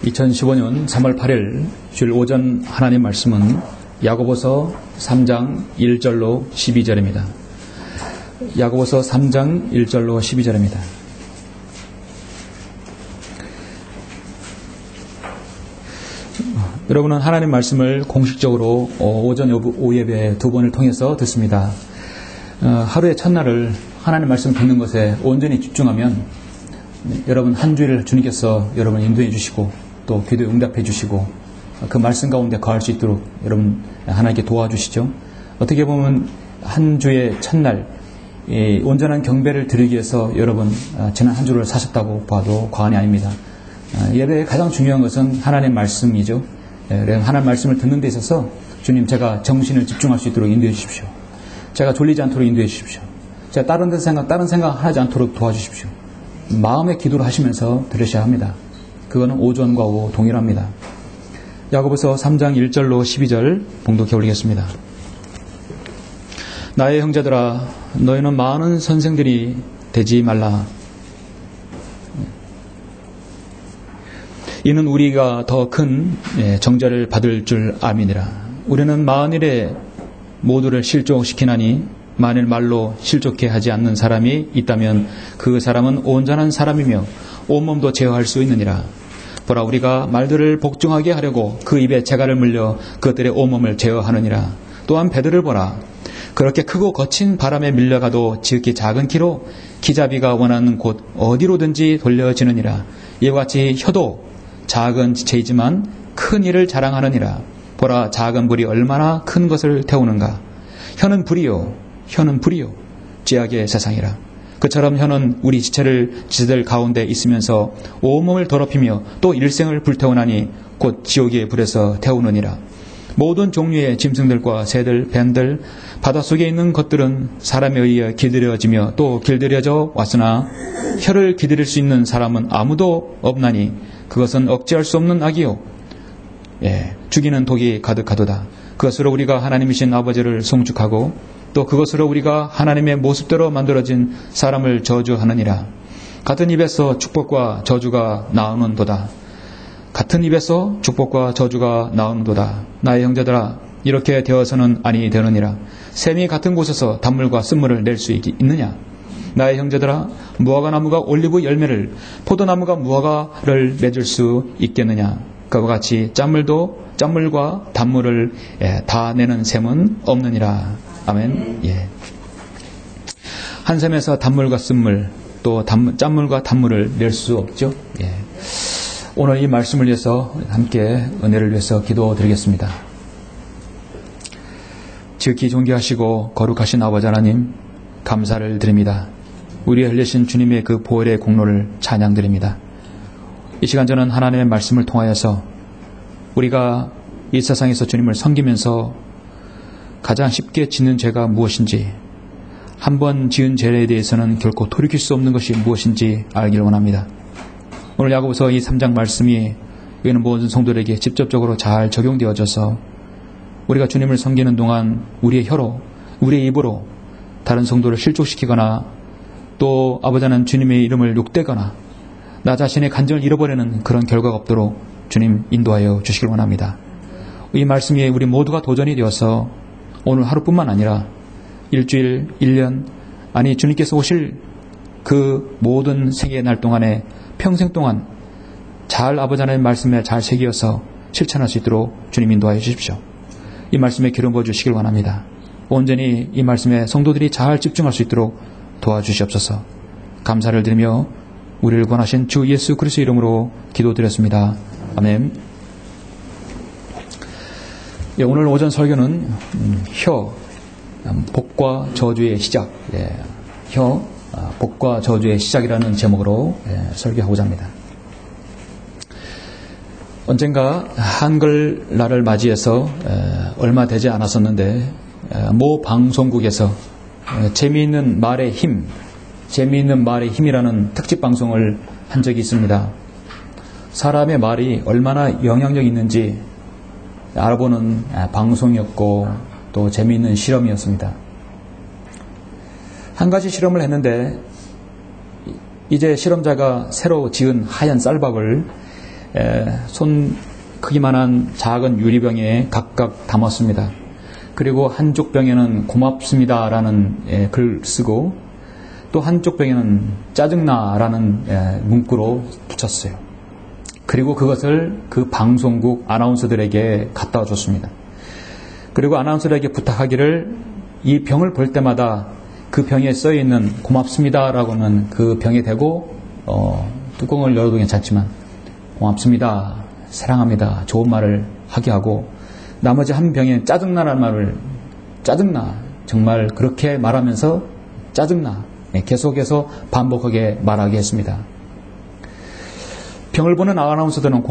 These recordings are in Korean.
2015년 3월 8일 주일 오전 하나님 말씀은 야고보서 3장 1절로 12절입니다. 야고보서 3장 1절로 12절입니다. 여러분은 하나님 말씀을 공식적으로 오전 오후 예배 두 번을 통해서 듣습니다. 하루의 첫날을 하나님 말씀 듣는 것에 온전히 집중하면 여러분 한 주일을 주님께서 여러분 인도해 주시고 또 기도에 응답해 주시고 그 말씀 가운데 거할 수 있도록 여러분 하나님께 도와주시죠. 어떻게 보면 한 주의 첫날 온전한 경배를 드리기 위해서 여러분 지난 한 주를 사셨다고 봐도 과언이 아닙니다. 예배의 가장 중요한 것은 하나님의 말씀이죠. 하나님의 말씀을 듣는 데 있어서 주님 제가 정신을 집중할 수 있도록 인도해 주십시오. 제가 졸리지 않도록 인도해 주십시오. 제가 다른 생각 하지 않도록 도와주십시오. 마음의 기도를 하시면서 들으셔야 합니다. 그거는 오전과 오후 동일합니다. 야고보서 3장 1절로 12절 봉독해 올리겠습니다. 나의 형제들아 너희는 많은 선생들이 되지 말라. 이는 우리가 더 큰 정죄를 받을 줄 암이니라. 우리는 만일에 모두를 실족시키나니 만일 말로 실족해 하지 않는 사람이 있다면 그 사람은 온전한 사람이며 온몸도 제어할 수 있느니라. 보라 우리가 말들을 복종하게 하려고 그 입에 재갈을 물려 그들의 온몸을 제어하느니라. 또한 배들을 보라. 그렇게 크고 거친 바람에 밀려가도 지극히 작은 키로 기잡이가 원하는 곳 어디로든지 돌려지느니라. 이와 같이 혀도 작은 지체이지만 큰 일을 자랑하느니라. 보라 작은 불이 얼마나 큰 것을 태우는가. 혀는 불이요 죄악의 세상이라. 그처럼 혀는 우리 지체들 가운데 있으면서 온몸을 더럽히며 또 일생을 불태우나니 곧 지옥의 불에서 태우느니라. 모든 종류의 짐승들과 새들, 뱀들, 바닷속에 있는 것들은 사람에 의해 길들여지며 또 길들여져 왔으나 혀를 기들일 수 있는 사람은 아무도 없나니 그것은 억제할 수 없는 악이요 죽이는 독이 가득하도다. 그것으로 우리가 하나님이신 아버지를 송축하고 또 그것으로 우리가 하나님의 모습대로 만들어진 사람을 저주하느니라. 같은 입에서 축복과 저주가 나오는도다. 나의 형제들아 이렇게 되어서는 아니 되느니라. 샘이 같은 곳에서 단물과 쓴물을 낼 수 있느냐. 나의 형제들아 무화과 나무가 올리브 열매를 포도나무가 무화과를 맺을 수 있겠느냐. 그와 같이 짠물과 단물을 다 내는 샘은 없느니라. 아멘. 한 샘에서 단물과 쓴물 또 짠물과 단물을 낼 수 없죠. 오늘 이 말씀을 위해서 함께 은혜를 위해서 기도드리겠습니다. 지극히 존귀하시고 거룩하신 아버지 하나님 감사를 드립니다. 우리의 흘리신 주님의 그 보혈의 공로를 찬양드립니다. 이 시간 저는 하나님의 말씀을 통하여서 우리가 이 세상에서 주님을 섬기면서 가장 쉽게 짓는 죄가 무엇인지, 한번 지은 죄에 대해서는 결코 돌이킬 수 없는 것이 무엇인지 알기를 원합니다. 오늘 야고보서 이 3장 말씀이 여기는 모든 성도들에게 직접적으로 잘 적용되어져서 우리가 주님을 섬기는 동안 우리의 혀로, 우리의 입으로 다른 성도를 실족시키거나 또 아버지 하나님 주님의 이름을 욕되거나 나 자신의 간절을 잃어버리는 그런 결과가 없도록 주님 인도하여 주시길 원합니다. 이 말씀이 우리 모두가 도전이 되어서 오늘 하루뿐만 아니라 일주일, 1년, 아니 주님께서 오실 그 모든 생애의 날 동안에 평생 동안 잘 아버지 하나님의 말씀에 잘 새기어서 실천할 수 있도록 주님 인도하여 주십시오. 이 말씀에 기름 부어 주시길 원합니다. 온전히 이 말씀에 성도들이 잘 집중할 수 있도록 도와주시옵소서. 감사를 드리며 우리를 구원하신 주 예수 그리스도의 이름으로 기도드렸습니다. 아멘. 오늘 오전 설교는 혀, 복과 저주의 시작, 복과 저주의 시작이라는 제목으로 설교하고자 합니다. 언젠가 한글날을 맞이해서 얼마 되지 않았었는데 모 방송국에서 재미있는 말의 힘이라는 특집 방송을 한 적이 있습니다. 사람의 말이 얼마나 영향력이 있는지 알아보는 방송이었고 또 재미있는 실험이었습니다. 한 가지 실험을 했는데 이제 실험자가 새로 지은 하얀 쌀밥을 손 크기만한 작은 유리병에 각각 담았습니다. 그리고 한쪽 병에는 고맙습니다라는 글 쓰고 또 한쪽 병에는 짜증나라는 문구로 붙였어요. 그리고 그것을 그 방송국 아나운서들에게 갖다 줬습니다. 그리고 아나운서들에게 부탁하기를 이 병을 볼 때마다 그 병에 써있는 고맙습니다라고는 그 병에 대고 뚜껑을 열어도 괜찮지만 고맙습니다, 사랑합니다, 좋은 말을 하게 하고 나머지 한 병에 짜증나라는 말을 짜증나, 정말 그렇게 말하면서 짜증나 계속해서 반복하게 말하게 했습니다. 병을 보는 아나운서들은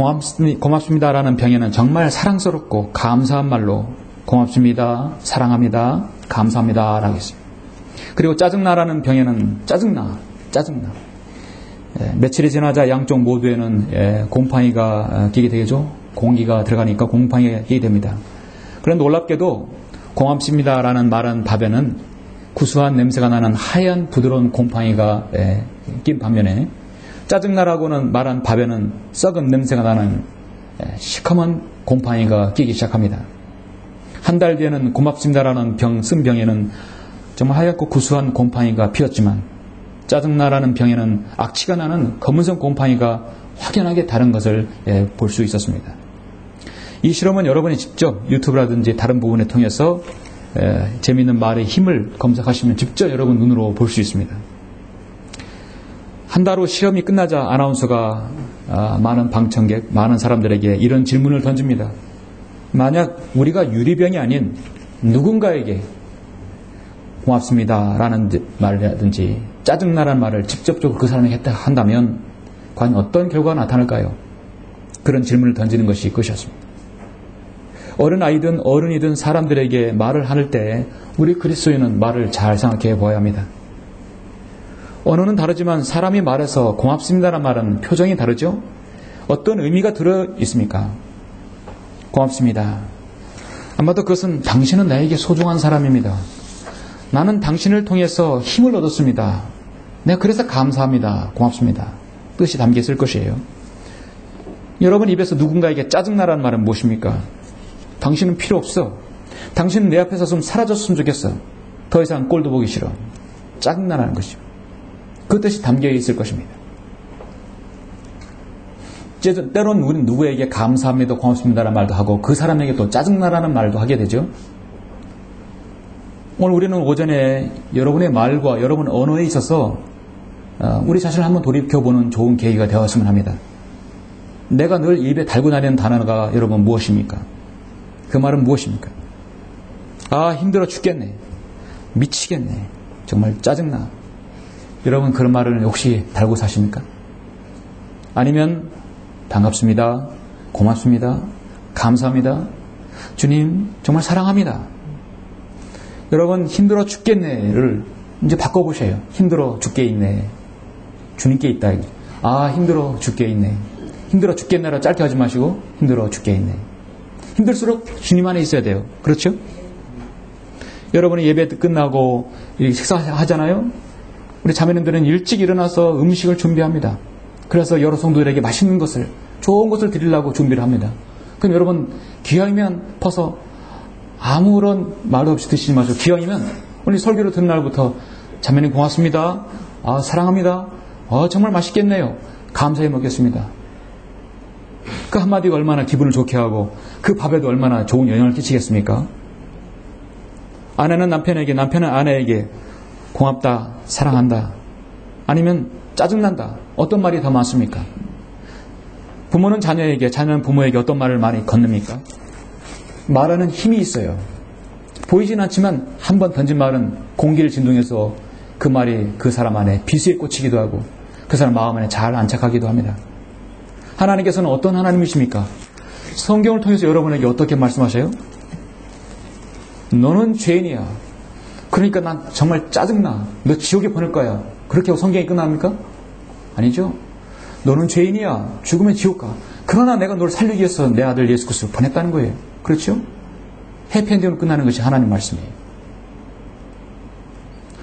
고맙습니다라는 병에는 정말 사랑스럽고 감사한 말로 고맙습니다, 사랑합니다, 감사합니다 라고 했습니다. 그리고 짜증나라는 병에는 짜증나. 며칠이 지나자 양쪽 모두에는 곰팡이가 끼게 되겠죠. 공기가 들어가니까 곰팡이가 끼게 됩니다. 그런데 놀랍게도 고맙습니다라는 말한 밥에는 구수한 냄새가 나는 하얀 부드러운 곰팡이가 낀 반면에 짜증나라고는 말한 밥에는 썩은 냄새가 나는 시커먼 곰팡이가 끼기 시작합니다. 한 달 뒤에는 고맙습니다라는 쓴 병에는 정말 하얗고 구수한 곰팡이가 피었지만 짜증나라는 병에는 악취가 나는 검은색 곰팡이가 확연하게 다른 것을 볼 수 있었습니다. 이 실험은 여러분이 직접 유튜브라든지 다른 부분을 통해서 재미있는 말의 힘을 검색하시면 직접 여러분 눈으로 볼 수 있습니다. 한 달 후 실험이 끝나자 아나운서가 많은 방청객, 많은 사람들에게 이런 질문을 던집니다. 만약 우리가 유리병이 아닌 누군가에게 고맙습니다라는 말이라든지 짜증나라는 말을 직접적으로 그 사람에게 한다면 과연 어떤 결과가 나타날까요? 그런 질문을 던지는 것이 그것이었습니다. 어른아이든 어른이든 사람들에게 말을 할 때 우리 그리스도인은 말을 잘 생각해 보아야 합니다. 언어는 다르지만 사람이 말해서 고맙습니다라는 말은 표정이 다르죠? 어떤 의미가 들어 있습니까? 고맙습니다. 아마도 그것은 당신은 나에게 소중한 사람입니다. 나는 당신을 통해서 힘을 얻었습니다. 내가 그래서 감사합니다. 고맙습니다. 뜻이 담겨 있을 것이에요. 여러분 입에서 누군가에게 짜증나라는 말은 무엇입니까? 당신은 필요 없어. 당신은 내 앞에서 좀 사라졌으면 좋겠어. 더 이상 꼴도 보기 싫어. 짜증나라는 것이죠. 그 뜻이 담겨 있을 것입니다. 때로는 우리는 누구에게 감사합니다, 고맙습니다라는 말도 하고 그 사람에게 또 짜증나라는 말도 하게 되죠. 오늘 우리는 오전에 여러분의 말과 여러분 언어에 있어서 우리 자신을 한번 돌이켜보는 좋은 계기가 되었으면 합니다. 내가 늘 입에 달고 다니는 단어가 여러분 무엇입니까? 그 말은 무엇입니까? 아, 힘들어 죽겠네. 미치겠네. 정말 짜증나. 여러분 그런 말을 혹시 달고 사십니까? 아니면 반갑습니다. 고맙습니다. 감사합니다. 주님 정말 사랑합니다. 여러분 힘들어 죽겠네를 이제 바꿔보세요. 힘들어 죽게 있네. 주님께 있다. 아, 힘들어 죽게 있네. 힘들어 죽겠네라 짧게 하지 마시고 힘들어 죽게 있네. 힘들수록 주님 안에 있어야 돼요. 그렇죠? 여러분이 예배 끝나고 식사하잖아요. 우리 자매님들은 일찍 일어나서 음식을 준비합니다. 그래서 여러 성도들에게 맛있는 것을, 좋은 것을 드리려고 준비를 합니다. 그럼 여러분 기왕이면 퍼서 아무런 말도 없이 드시지 마시고 기왕이면 오늘 설교를 듣는 날부터 자매님 고맙습니다. 아, 사랑합니다. 정말 맛있겠네요. 감사히 먹겠습니다. 그 한마디가 얼마나 기분을 좋게 하고 그 밥에도 얼마나 좋은 영향을 끼치겠습니까? 아내는 남편에게, 남편은 아내에게 고맙다, 사랑한다, 아니면 짜증난다. 어떤 말이 더 많습니까? 부모는 자녀에게, 자녀는 부모에게 어떤 말을 많이 건넵니까? 말하는 힘이 있어요. 보이진 않지만 한 번 던진 말은 공기를 진동해서 그 말이 그 사람 안에 비수에 꽂히기도 하고 그 사람 마음 안에 잘 안착하기도 합니다. 하나님께서는 어떤 하나님이십니까? 성경을 통해서 여러분에게 어떻게 말씀하셔요? 너는 죄인이야. 그러니까 난 정말 짜증나. 너 지옥에 보낼 거야. 그렇게 하고 성경이 끝납니까? 아니죠. 너는 죄인이야. 죽으면 지옥 가. 그러나 내가 너를 살리기 위해서 내 아들 예수 그리스도를 보냈다는 거예요. 그렇죠? 해피엔딩으로 끝나는 것이 하나님 말씀이에요.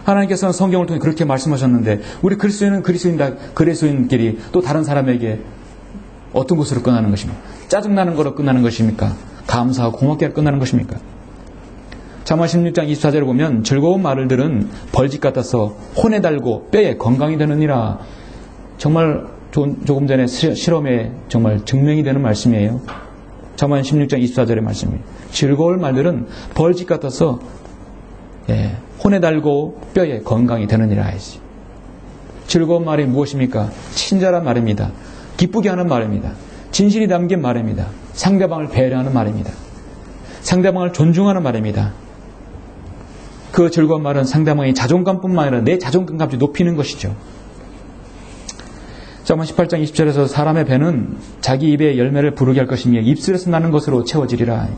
하나님께서는 성경을 통해 그렇게 말씀하셨는데 우리 그리스도인은 그리스도인끼리 또 다른 사람에게 어떤 것으로 끝나는 것입니까? 짜증나는 거로 끝나는 것입니까? 감사하고 고맙게 끝나는 것입니까? 잠언 16장 24절을 보면 즐거운 말들은 벌집 같아서 혼에 달고 뼈에 건강이 되느니라. 정말 조금 전에 실험에 정말 증명이 되는 말씀이에요. 잠언 16장 24절의 말씀이에요. 즐거운 말들은 벌집 같아서 혼에 달고 뼈에 건강이 되느니라 하지. 즐거운 말이 무엇입니까? 친절한 말입니다. 기쁘게 하는 말입니다. 진실이 담긴 말입니다. 상대방을 배려하는 말입니다. 상대방을 존중하는 말입니다. 그 즐거운 말은 상대방의 자존감뿐만 아니라 내 자존감까지 높이는 것이죠. 잠언 18장 20절에서 사람의 배는 자기 입에 열매를 부르게 할 것이며 입술에서 나는 것으로 채워지리라.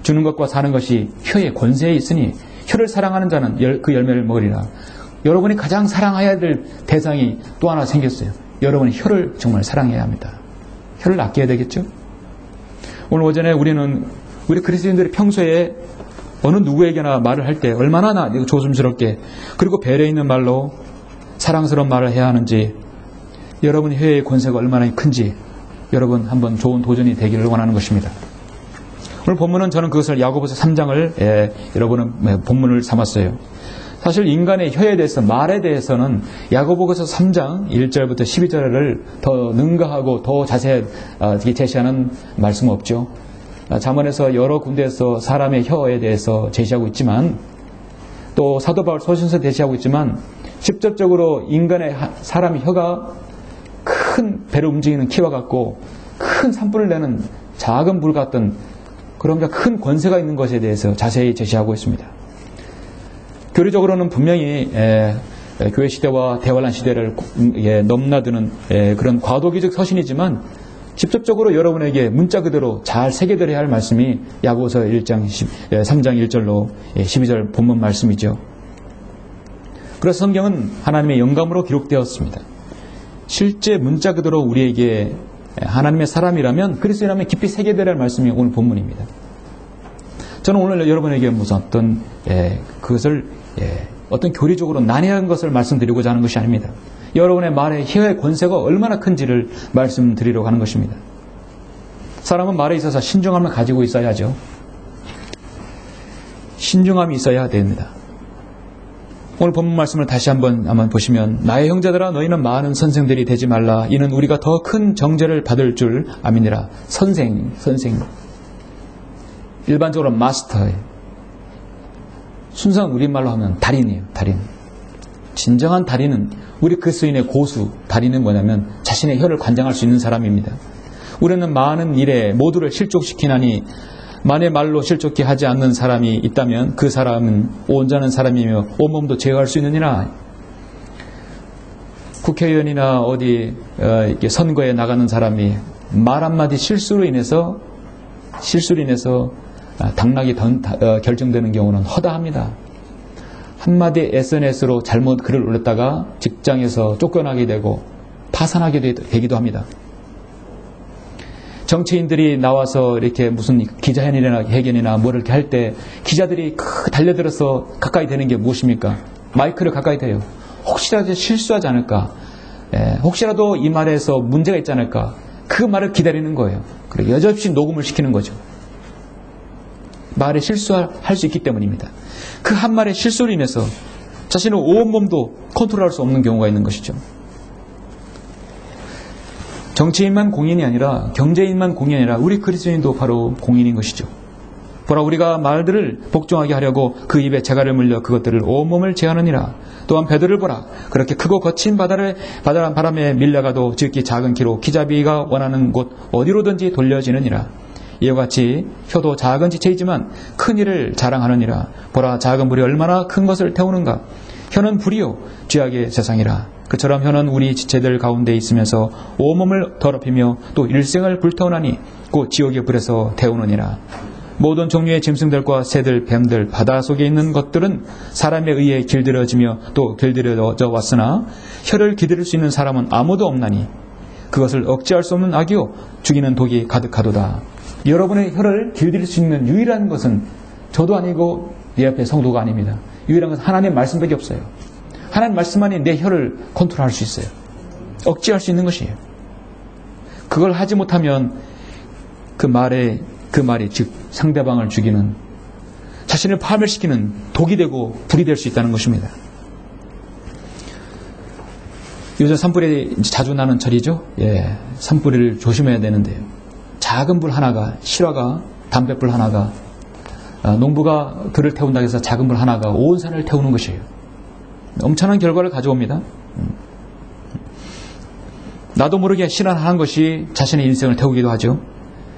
주는 것과 사는 것이 혀의 권세에 있으니 혀를 사랑하는 자는 그 열매를 먹으리라. 여러분이 가장 사랑해야 될 대상이 또 하나 생겼어요. 여러분이 혀를 정말 사랑해야 합니다. 혀를 아껴야 되겠죠? 오늘 오전에 우리 그리스도인들이 평소에 어느 누구에게나 말을 할 때 얼마나 조심스럽게 그리고 배려 있는 말로 사랑스러운 말을 해야 하는지, 여러분 혀의 권세가 얼마나 큰지 여러분 한번 좋은 도전이 되기를 원하는 것입니다. 오늘 본문은 저는 그것을 야고보서 3장을 여러분은 본문을 삼았어요. 사실 인간의 혀에 대해서, 말에 대해서는 야고보서 3장 1절부터 12절을 더 능가하고 더 자세히 제시하는 말씀은 없죠. 잠언에서 여러 군데에서 사람의 혀에 대해서 제시하고 있지만, 또 사도 바울 서신서 제시하고 있지만, 직접적으로 사람의 혀가 큰 배를 움직이는 키와 같고 큰 산불을 내는 작은 불 같은 그런 큰 권세가 있는 것에 대해서 자세히 제시하고 있습니다. 교리적으로는 분명히 교회 시대와 대환란 시대를 넘나드는 그런 과도기적 서신이지만, 직접적으로 여러분에게 문자 그대로 잘 새겨드려야 할 말씀이 야고보서 3장 1절로 12절 본문 말씀이죠. 그래서 성경은 하나님의 영감으로 기록되었습니다. 실제 문자 그대로 우리에게 하나님의 사람이라면, 그리스도인이라면 깊이 새겨드려야 할 말씀이 오늘 본문입니다. 저는 오늘 여러분에게 무슨 그것을 어떤 교리적으로 난해한 것을 말씀드리고자 하는 것이 아닙니다. 여러분의 말에 혀의 권세가 얼마나 큰지를 말씀드리려고 하는 것입니다. 사람은 말에 있어서 신중함을 가지고 있어야죠. 신중함이 있어야 됩니다. 오늘 본문 말씀을 다시 한번 보시면, 나의 형제들아 너희는 많은 선생들이 되지 말라. 이는 우리가 더 큰 정죄를 받을 줄 아미니라. 선생 일반적으로 마스터예요. 순수한 우리말로 하면 달인이에요. 달인. 진정한 달인은, 우리 그리스도인의 고수 달인은 뭐냐면 자신의 혀를 관장할 수 있는 사람입니다. 우리는 많은 일에 모두를 실족시키나니 만의 말로 실족케 하지 않는 사람이 있다면 그 사람은 온전한 사람이며 온몸도 제어할 수 있느니라. 국회의원이나 어디 선거에 나가는 사람이 말 한마디 실수로 인해서 당락이 결정되는 경우는 허다합니다. 한마디 SNS로 잘못 글을 올렸다가 직장에서 쫓겨나게 되고 파산하게 되기도 합니다. 정치인들이 나와서 이렇게 무슨 기자회견이나 뭐 이렇게 할 때 기자들이 달려들어서 가까이 되는 게 무엇입니까? 마이크를 가까이 대요. 혹시라도 실수하지 않을까? 혹시라도 이 말에서 문제가 있지 않을까? 그 말을 기다리는 거예요. 그리고 여지없이 녹음을 시키는 거죠. 말에 실수할 수 있기 때문입니다. 그 한 말의 실수로 인해서 자신의 온몸도 컨트롤할 수 없는 경우가 있는 것이죠. 정치인만 공인이 아니라, 경제인만 공인이 아니라 우리 그리스도인도 바로 공인인 것이죠. 보라, 우리가 말들을 복종하게 하려고 그 입에 재갈을 물려 그것들을 온몸을 제하느니라. 또한 배들을 보라, 그렇게 크고 거친 바람에 밀려가도 즉기 작은 키로 기잡이가 원하는 곳 어디로든지 돌려지느니라. 이와 같이 혀도 작은 지체이지만 큰 일을 자랑하느니라. 보라, 작은 불이 얼마나 큰 것을 태우는가. 혀는 불이요 죄악의 세상이라. 그처럼 혀는 우리 지체들 가운데 있으면서 온몸을 더럽히며 또 일생을 불태우나니 곧 지옥의 불에서 태우느니라. 모든 종류의 짐승들과 새들, 뱀들, 바다 속에 있는 것들은 사람에 의해 길들여지며 또 길들여져 왔으나 혀를 기들일 수 있는 사람은 아무도 없나니 그것을 억제할 수 없는 악이요 죽이는 독이 가득하도다. 여러분의 혀를 길들일 수 있는 유일한 것은 저도 아니고 내 옆에 성도가 아닙니다. 유일한 것은 하나님의 말씀밖에 없어요. 하나님 말씀만이 내 혀를 컨트롤할 수 있어요. 억제할 수 있는 것이에요. 그걸 하지 못하면 그 말이 즉 상대방을 죽이는, 자신을 파멸시키는 독이 되고 불이 될 수 있다는 것입니다. 요즘 산불이 자주 나는 철이죠. 예, 산불을 조심해야 되는데요. 작은 불 하나가, 실화가, 담뱃불 하나가, 농부가 들을 태운다고 해서 작은 불 하나가 온 산을 태우는 것이에요. 엄청난 결과를 가져옵니다. 나도 모르게 실현하는 것이 자신의 인생을 태우기도 하죠.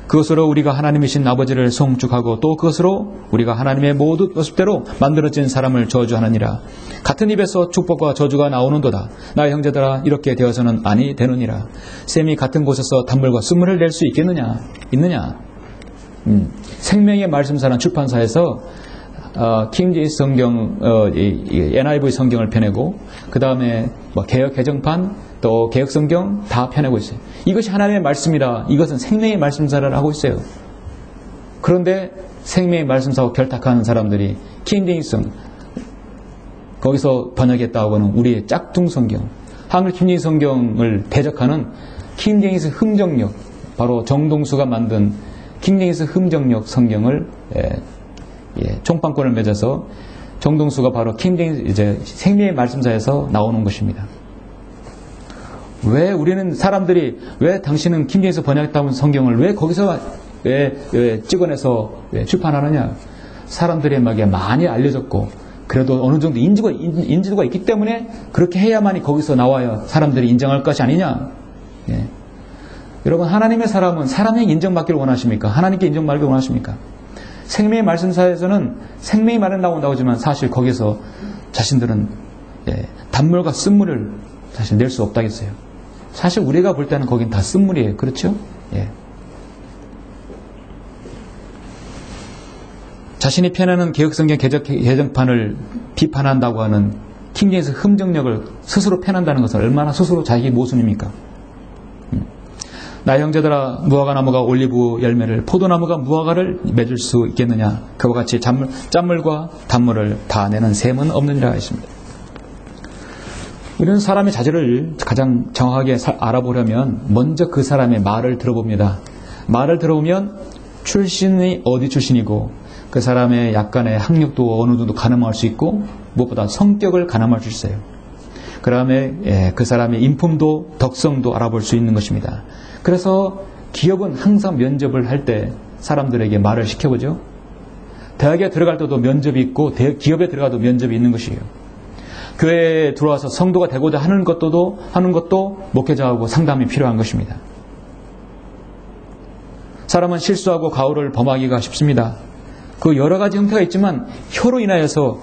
그것으로 우리가 하나님이신 아버지를 송축하고 또 그것으로 우리가 하나님의 모든 모습대로 만들어진 사람을 저주하느니라. 같은 입에서 축복과 저주가 나오는도다. 나의 형제들아, 이렇게 되어서는 아니 되느니라. 샘이 같은 곳에서 단물과 쓴물을 낼 수 있겠느냐? 있느냐? 생명의 말씀사란 출판사에서 킹제임스 성경, NIV 성경을 펴내고, 그 다음에 개역 개정판, 또 개역 성경 다 펴내고 있어요. 이것이 하나님의 말씀이라, 이것은 생명의 말씀사를 하고 있어요. 그런데 생명의 말씀사하고 결탁하는 사람들이 킹제임스 거기서 번역했다고 하는 우리의 짝퉁 성경, 한글 킹제임스 성경을 대적하는 킹제임스 흠정력, 바로 정동수가 만든 킹제임스 흠정력 성경을 총판권을 맺어서, 정동수가 바로 킹제임스 이제 생명의 말씀사에서 나오는 것입니다. 왜 우리는 사람들이 왜 당신은 킹제임스 번역했다는 성경을 왜 거기서 왜 찍어내서 왜 출판하느냐? 사람들에게 많이 알려졌고, 그래도 어느 정도 인지도가 있기 때문에 그렇게 해야만이 거기서 나와야 사람들이 인정할 것이 아니냐? 예. 여러분, 하나님의 사람은 사람에게 인정받기를 원하십니까? 하나님께 인정받기를 원하십니까? 생명의 말씀사에서는 생명이 말한다고 나오지만 사실 거기서 자신들은 단물과 쓴물을 사실 낼 수 없다겠어요. 사실 우리가 볼 때는 거긴 다 쓴물이에요. 그렇죠? 예. 자신이 펴내는 개혁성경 개정판을 비판한다고 하는 킹제임스 흠정력을 스스로 펴낸다는 것은 얼마나 스스로 자기 모순입니까? 나의 형제들아, 무화과나무가 올리브 열매를, 포도나무가 무화과를 맺을 수 있겠느냐? 그와 같이 짠물과 단물을 다 내는 셈은 없느니라 했습니다. 우리는 사람의 자질을 가장 정확하게 알아보려면 먼저 그 사람의 말을 들어봅니다. 말을 들어보면 출신이 어디 출신이고, 그 사람의 약간의 학력도 어느 정도 가늠할 수 있고, 무엇보다 성격을 가늠할 수 있어요. 그 다음에 그 사람의 인품도 덕성도 알아볼 수 있는 것입니다. 그래서 기업은 항상 면접을 할 때 사람들에게 말을 시켜보죠. 대학에 들어갈 때도 면접이 있고, 기업에 들어가도 면접이 있는 것이에요. 교회에 들어와서 성도가 되고자 하는 것도 목회자하고 상담이 필요한 것입니다. 사람은 실수하고 가오를 범하기가 쉽습니다. 그 여러 가지 형태가 있지만 혀로 인하여서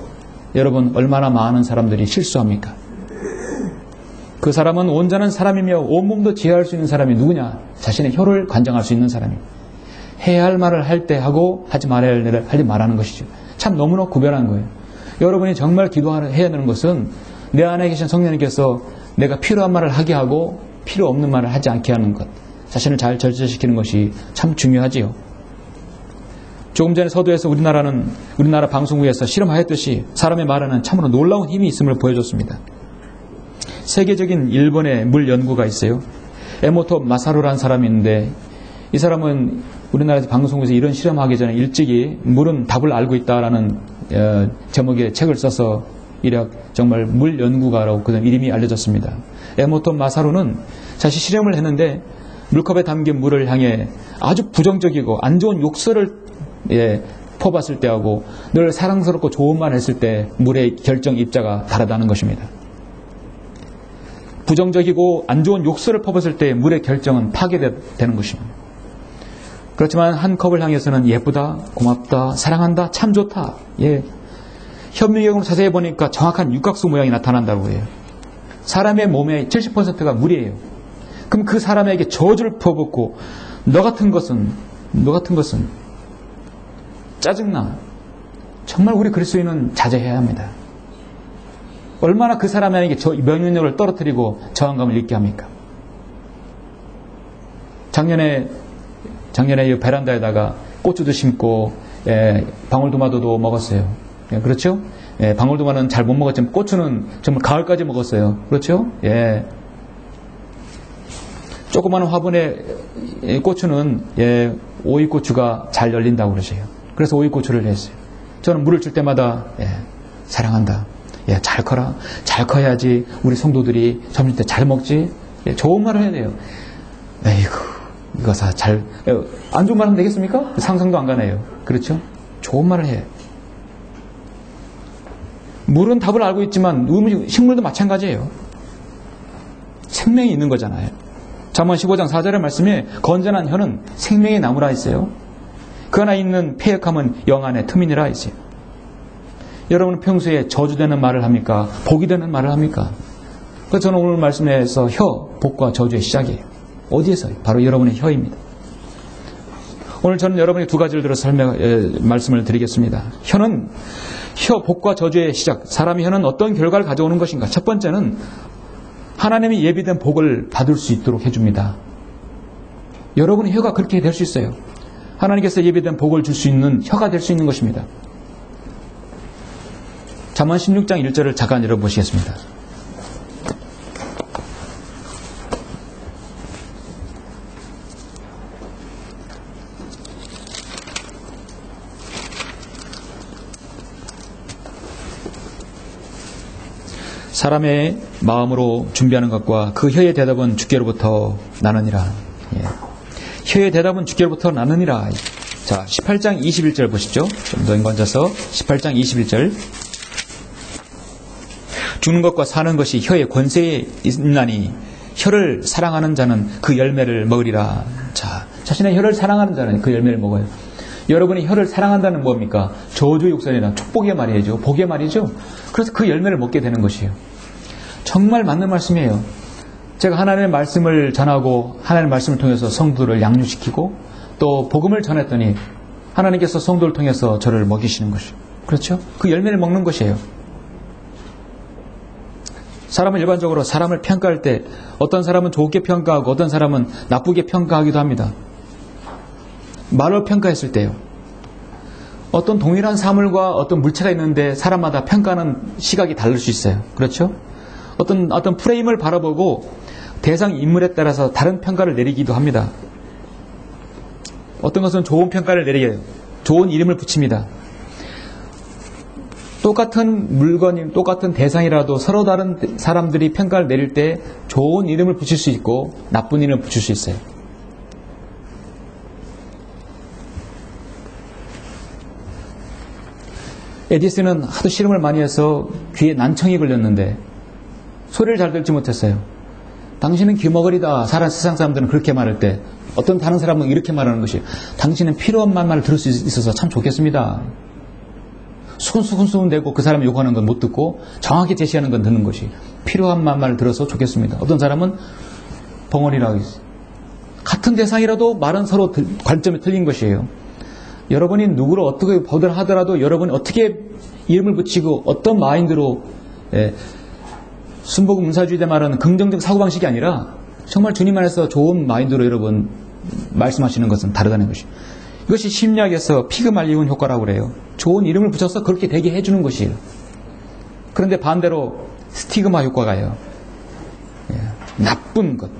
여러분 얼마나 많은 사람들이 실수합니까? 그 사람은 온전한 사람이며 온몸도 지혜할 수 있는 사람이 누구냐? 자신의 혀를 관장할 수 있는 사람입니다. 해야 할 말을 할 때 하고 하지 말아야 할 일을 하지 말라는 것이죠. 참 너무나 구별한 거예요. 여러분이 정말 기도해야 되는 것은 내 안에 계신 성령님께서 내가 필요한 말을 하게 하고 필요 없는 말을 하지 않게 하는 것, 자신을 잘 절제시키는 것이 참 중요하지요. 조금 전에 서두에서 우리나라 방송국에서 실험하였듯이 사람의 말에는 참으로 놀라운 힘이 있음을 보여줬습니다. 세계적인 일본의 물 연구가 있어요. 에모토 마사루라는 사람이 있는데, 이 사람은 우리나라 방송국에서 이런 실험하기 전에 일찍이 물은 답을 알고 있다라는 제목의 책을 써서 정말 물 연구가라고 그 이름이 알려졌습니다. 에모토 마사루는 자신 실험을 했는데 물컵에 담긴 물을 향해 아주 부정적이고 안 좋은 욕설을 퍼봤을 때하고 늘 사랑스럽고 좋은 말 했을 때 물의 결정 입자가 다르다는 것입니다. 부정적이고 안 좋은 욕설을 퍼붓을 때 물의 결정은 파괴되는 것입니다. 그렇지만 한 컵을 향해서는 예쁘다, 고맙다, 사랑한다, 참 좋다. 현미경으로 자세히 보니까 정확한 육각수 모양이 나타난다고 해요. 사람의 몸의 70%가 물이에요. 그럼 그 사람에게 저주를 퍼붓고 너 같은 것은 짜증나. 정말 우리 그리스도인은 자제해야 합니다. 얼마나 그 사람에게 면역력을 떨어뜨리고 저항감을 잃게 합니까? 작년에 이 베란다에다가 고추도 심고 방울토마토도 먹었어요. 그렇죠? 방울토마토는 잘 못 먹었지만 고추는 정말 가을까지 먹었어요. 그렇죠? 조그마한 화분에 고추는 오이고추가 잘 열린다고 그러세요. 그래서 오이고추를 했어요. 저는 물을 줄 때마다 사랑한다. 잘 커라. 잘 커야지 우리 성도들이 점심 때 잘 먹지. 좋은 말을 해야 돼요. 에이구, 이거 안 좋은 말 하면 되겠습니까? 상상도 안 가네요. 그렇죠? 좋은 말을 해요. 물은 답을 알고 있지만 식물도 마찬가지예요. 생명이 있는 거잖아요. 잠언 15장 4절의 말씀에 건전한 혀는 생명의 나무라 했어요. 그 안에 있는 패역함은 영 안에 틈이니라 했어요. 여러분은 평소에 저주되는 말을 합니까? 복이 되는 말을 합니까? 그래서 저는 오늘 말씀에서 복과 저주의 시작이에요. 어디에서요? 바로 여러분의 혀입니다. 오늘 저는 여러분이 두 가지를 들어서 말씀을 드리겠습니다. 복과 저주의 시작. 사람의 혀는 어떤 결과를 가져오는 것인가? 첫 번째는 하나님이 예비된 복을 받을 수 있도록 해줍니다. 여러분의 혀가 그렇게 될 수 있어요. 하나님께서 예비된 복을 줄 수 있는 혀가 될 수 있는 것입니다. 잠언 16장 1절을 잠깐 읽어보시겠습니다. 사람의 마음으로 준비하는 것과 그 혀의 대답은 주께로부터 나느니라. 혀의 대답은 주께로부터 나느니라. 자, 18장 21절 보십시오. 좀 더 인관져서 18장 21절. 죽는 것과 사는 것이 혀의 권세에 있나니 혀를 사랑하는 자는 그 열매를 먹으리라. 자, 자신의 혀를 사랑하는 자는 그 열매를 먹어요. 여러분이 혀를 사랑한다는 뭡니까? 저주의 욕설이나 축복의 말이죠. 복의 말이죠. 그래서 그 열매를 먹게 되는 것이에요. 정말 맞는 말씀이에요. 제가 하나님의 말씀을 전하고 하나님의 말씀을 통해서 성도를 양육시키고 또 복음을 전했더니 하나님께서 성도를 통해서 저를 먹이시는 것이에요. 그렇죠? 그 열매를 먹는 것이에요. 사람은 일반적으로 사람을 평가할 때 어떤 사람은 좋게 평가하고 어떤 사람은 나쁘게 평가하기도 합니다. 말로 평가했을 때요. 어떤 동일한 사물과 어떤 물체가 있는데 사람마다 평가하는 시각이 다를 수 있어요. 그렇죠? 어떤 프레임을 바라보고 대상 인물에 따라서 다른 평가를 내리기도 합니다. 어떤 것은 좋은 평가를 내리게 좋은 이름을 붙입니다. 똑같은 물건이 똑같은 대상이라도 서로 다른 사람들이 평가를 내릴 때 좋은 이름을 붙일 수 있고 나쁜 이름을 붙일 수 있어요. 에디슨은 하도 실험을 많이 해서 귀에 난청이 걸렸는데 소리를 잘 듣지 못했어요. 당신은 귀머거리다. 세상 사람들은 그렇게 말할 때 어떤 다른 사람은 이렇게 말하는 것이 당신은 필요한 말만을 들을 수 있어서 참 좋겠습니다. 수근수근 대고 그 사람이 욕하는 건 못 듣고 정확히 제시하는 건 듣는 것이 필요한 말만을 들어서 좋겠습니다. 어떤 사람은 벙어리라고 있어요. 같은 대상이라도 말은 서로 관점이 틀린 것이에요. 여러분이 누구를 어떻게 보든 하더라도 여러분이 어떻게 이름을 붙이고 어떤 마인드로 순복음 문사주의자 말하는 긍정적 사고방식이 아니라 정말 주님 안에서 좋은 마인드로 여러분 말씀하시는 것은 다르다는 것이에요. 이것이 심리학에서 피그말리온 효과라고 그래요. 좋은 이름을 붙여서 그렇게 되게 해주는 것이에요. 그런데 반대로 스티그마 효과가요. 나쁜 것,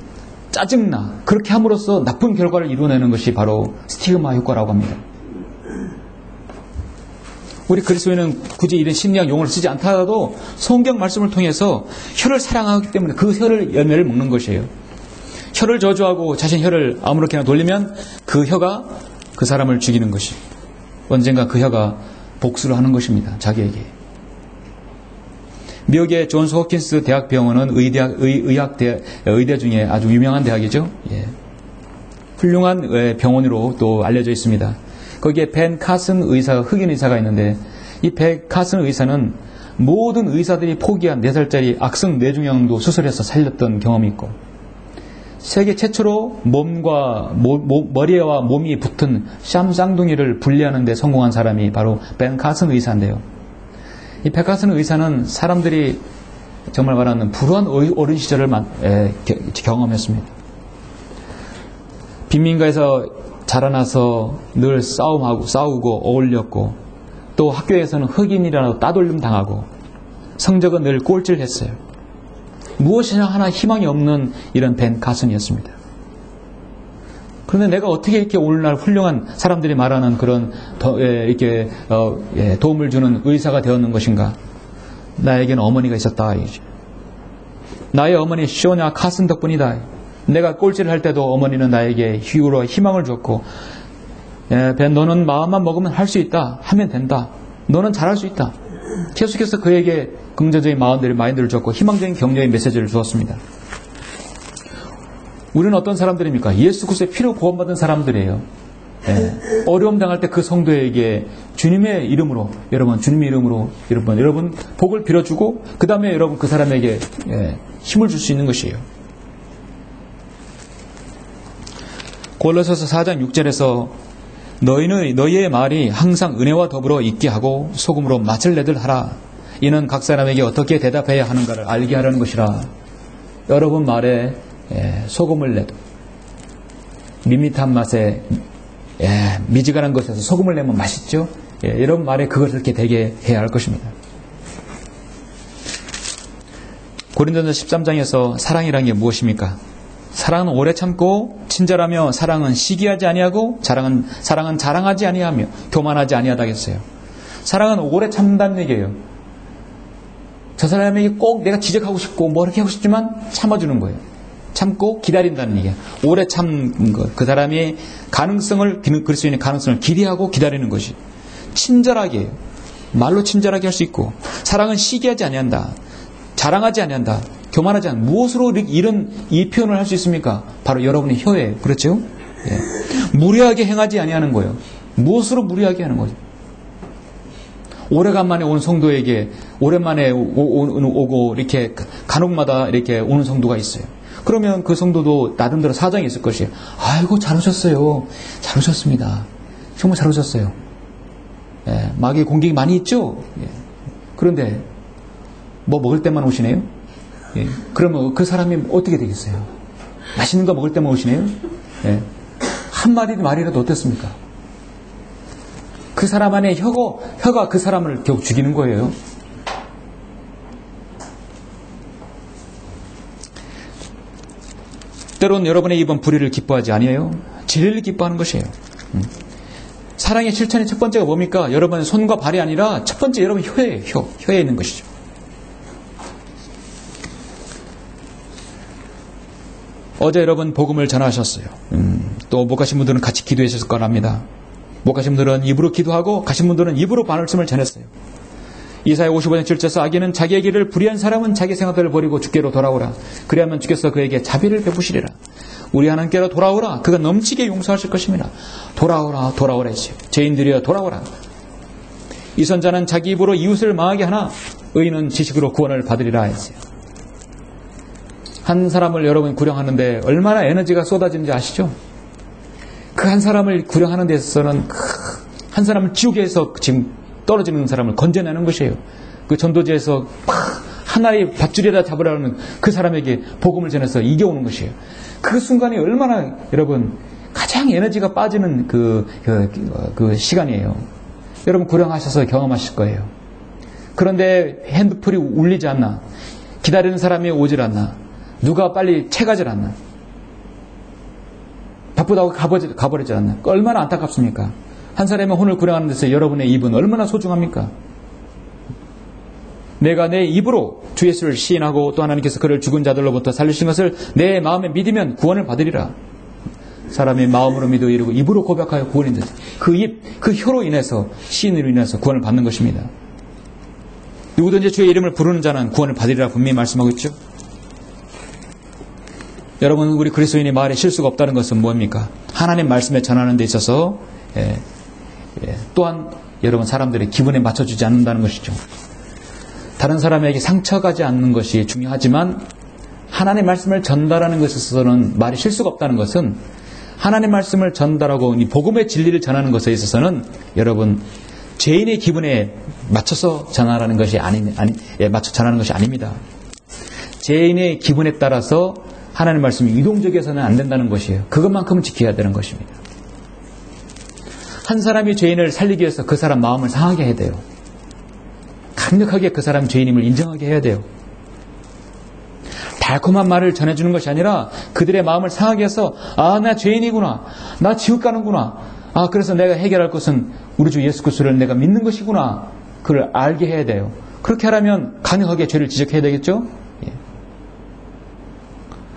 짜증나 그렇게 함으로써 나쁜 결과를 이루어내는 것이 바로 스티그마 효과라고 합니다. 우리 그리스도인은 굳이 이런 심리학 용어를 쓰지 않더라도 성경 말씀을 통해서 혀를 사랑하기 때문에 그 혀를 열매를 먹는 것이에요. 혀를 저주하고 자신의 혀를 아무렇게나 돌리면 그 혀가 그 사람을 죽이는 것이 언젠가 그 혀가 복수를 하는 것입니다. 자기에게. 미국의 존스 호킨스 대학병원은 의대 중에 아주 유명한 대학이죠. 훌륭한 병원으로 또 알려져 있습니다. 거기에 벤 카슨 의사가 흑인 의사가 있는데 이 벤 카슨 의사는 모든 의사들이 포기한 4살짜리 악성 뇌종양도 수술해서 살렸던 경험이 있고 세계 최초로 머리와 몸이 붙은 쌍둥이를 분리하는 데 성공한 사람이 바로 벤 카슨 의사인데요. 이 벤 카슨 의사는 사람들이 정말 말하는 불우한 어린 시절을 경험했습니다. 빈민가에서 자라나서 늘 싸우고 어울렸고 또 학교에서는 흑인이라도 따돌림 당하고 성적은 늘 꼴찌를 했어요. 무엇이나 하나 희망이 없는 이런 벤 카슨이었습니다. 그런데 내가 어떻게 이렇게 오늘날 훌륭한 사람들이 말하는 그런 이렇게 도움을 주는 의사가 되었는 것인가? 나에게는 어머니가 있었다. 나의 어머니 쇼냐 카슨 덕분이다. 내가 꼴찌를 할 때도 어머니는 나에게 희우로 희망을 줬고, 벤 너는 마음만 먹으면 할 수 있다. 하면 된다. 너는 잘할 수 있다. 계속해서 그에게 긍정적인 마인드를 줬고 희망적인 격려의 메시지를 주었습니다. 우리는 어떤 사람들입니까? 예수 그리스도의 피로 구원받은 사람들이에요. 어려움 당할 때 그 성도에게 주님의 이름으로 여러분 복을 빌어주고 그 다음에 여러분 그 사람에게 힘을 줄 수 있는 것이에요. 골로새서 4장 6절에서 너희의 말이 항상 은혜와 더불어 있게 하고 소금으로 맛을 내들 하라. 이는 각 사람에게 어떻게 대답해야 하는가를 알게 하려는 것이라. 여러분 말에 소금을 내도 밋밋한 맛에 미지근한 것에서 소금을 내면 맛있죠. 여러분 말에 그것을 이렇게 되게 해야 할 것입니다. 고린도전서 13장에서 사랑이란 게 무엇입니까? 사랑은 오래 참고 친절하며 사랑은 시기하지 아니하고 사랑은 자랑하지 아니하며 교만하지 아니하다 했어요. 사랑은 오래 참는다는 얘기예요. 저 사람에게 꼭 내가 지적하고 싶고 뭐 이렇게 하고 싶지만 참아주는 거예요. 참고 기다린다는 얘기예요. 오래 참는 것. 그 사람이 그럴 수 있는 가능성을 기대하고 기다리는 것이 친절하게 해요. 말로 친절하게 할 수 있고, 사랑은 시기하지 아니한다. 자랑하지 아니한다. 교만하지 않는다. 무엇으로 이 표현을 할 수 있습니까? 바로 여러분의 혀에. 그렇죠? 무례하게 행하지 아니하는 거예요. 무엇으로 무례하게 하는 거죠? 오래간만에 오는 성도에게 오랜만에 오고 이렇게 간혹마다 이렇게 오는 성도가 있어요. 그러면 그 성도도 나름대로 사정이 있을 것이에요. 아이고 잘 오셨어요. 잘 오셨습니다. 정말 잘 오셨어요. 마귀 공격이 많이 있죠. 그런데 뭐 먹을 때만 오시네요. 그러면 그 사람이 어떻게 되겠어요? 맛있는 거 먹을 때만 오시네요. 한 말이라도 어땠습니까? 그 사람 안에 혀가 그 사람을 결국 죽이는 거예요. 때론 여러분의 입은 불의를 기뻐하지 아니에요. 진리를 기뻐하는 것이에요. 사랑의 실천의 첫 번째가 뭡니까? 여러분의 손과 발이 아니라 첫 번째 여러분 혀에 있는 것이죠. 어제 여러분 복음을 전하셨어요. 또 못 가신 분들은 같이 기도하셨을 거랍니다. 못 가신 분들은 입으로 기도하고 가신 분들은 입으로 말씀을 전했어요. 이사야 55장 7절에서 악인은 자기의 길을 불의한 사람은 자기 생각들을 버리고 주께로 돌아오라. 그리하면 주께서 그에게 자비를 베푸시리라. 우리 하나님께로 돌아오라. 그가 넘치게 용서하실 것입니다. 돌아오라 했어요. 죄인들이여 돌아오라. 이 선자는 자기 입으로 이웃을 망하게 하나 의인은 지식으로 구원을 받으리라 했어요. 한 사람을 여러분 구령하는데 얼마나 에너지가 쏟아지는지 아시죠? 그 한 사람을 구령하는 데 있어서는 한 사람을 지옥에서 지금 떨어지는 사람을 건져내는 것이에요. 그 전도지에서 하나의 밧줄에다 잡으라는 그 사람에게 복음을 전해서 이겨오는 것이에요. 그 순간이 얼마나 여러분 가장 에너지가 빠지는 그 시간이에요. 여러분 구령하셔서 경험하실 거예요. 그런데 핸드폰이 울리지 않나, 기다리는 사람이 오질 않나, 누가 빨리 채가질 않나, 바쁘다고 가버리지 않나, 얼마나 안타깝습니까? 한 사람의 혼을 구령하는 데서 여러분의 입은 얼마나 소중합니까? 내가 내 입으로 주 예수를 시인하고 또 하나님께서 그를 죽은 자들로부터 살리신 것을 내 마음에 믿으면 구원을 받으리라. 사람이 마음으로 믿어 이르고 입으로 고백하여 구원인 듯. 그 혀로 인해서, 시인으로 인해서 구원을 받는 것입니다. 누구든지 주의 이름을 부르는 자는 구원을 받으리라 분명히 말씀하고 있죠. 여러분, 우리 그리스도인의 말에 실수가 없다는 것은 뭡니까? 하나님 말씀에 전하는 데 있어서 또한 여러분 사람들의 기분에 맞춰주지 않는다는 것이죠. 다른 사람에게 상처가지 않는 것이 중요하지만 하나님의 말씀을 전달하는 것에 있어서는 말이 실수가 없다는 것은 하나님의 말씀을 전달하고 이 복음의 진리를 전하는 것에 있어서는 여러분 죄인의 기분에 맞춰서 전하라는 것이 맞춰 전하는 것이 아닙니다. 죄인의 기분에 따라서 하나님의 말씀이 유동적이어서는 안 된다는 것이에요. 그것만큼은 지켜야 되는 것입니다. 한 사람이 죄인을 살리기 위해서 그 사람 마음을 상하게 해야 돼요. 강력하게 그 사람 죄인임을 인정하게 해야 돼요. 달콤한 말을 전해주는 것이 아니라 그들의 마음을 상하게 해서 나 죄인이구나. 나 지옥 가는구나. 그래서 내가 해결할 것은 우리 주 예수 그리스도를 내가 믿는 것이구나. 그걸 알게 해야 돼요. 그렇게 하려면 강력하게 죄를 지적해야 되겠죠? 예.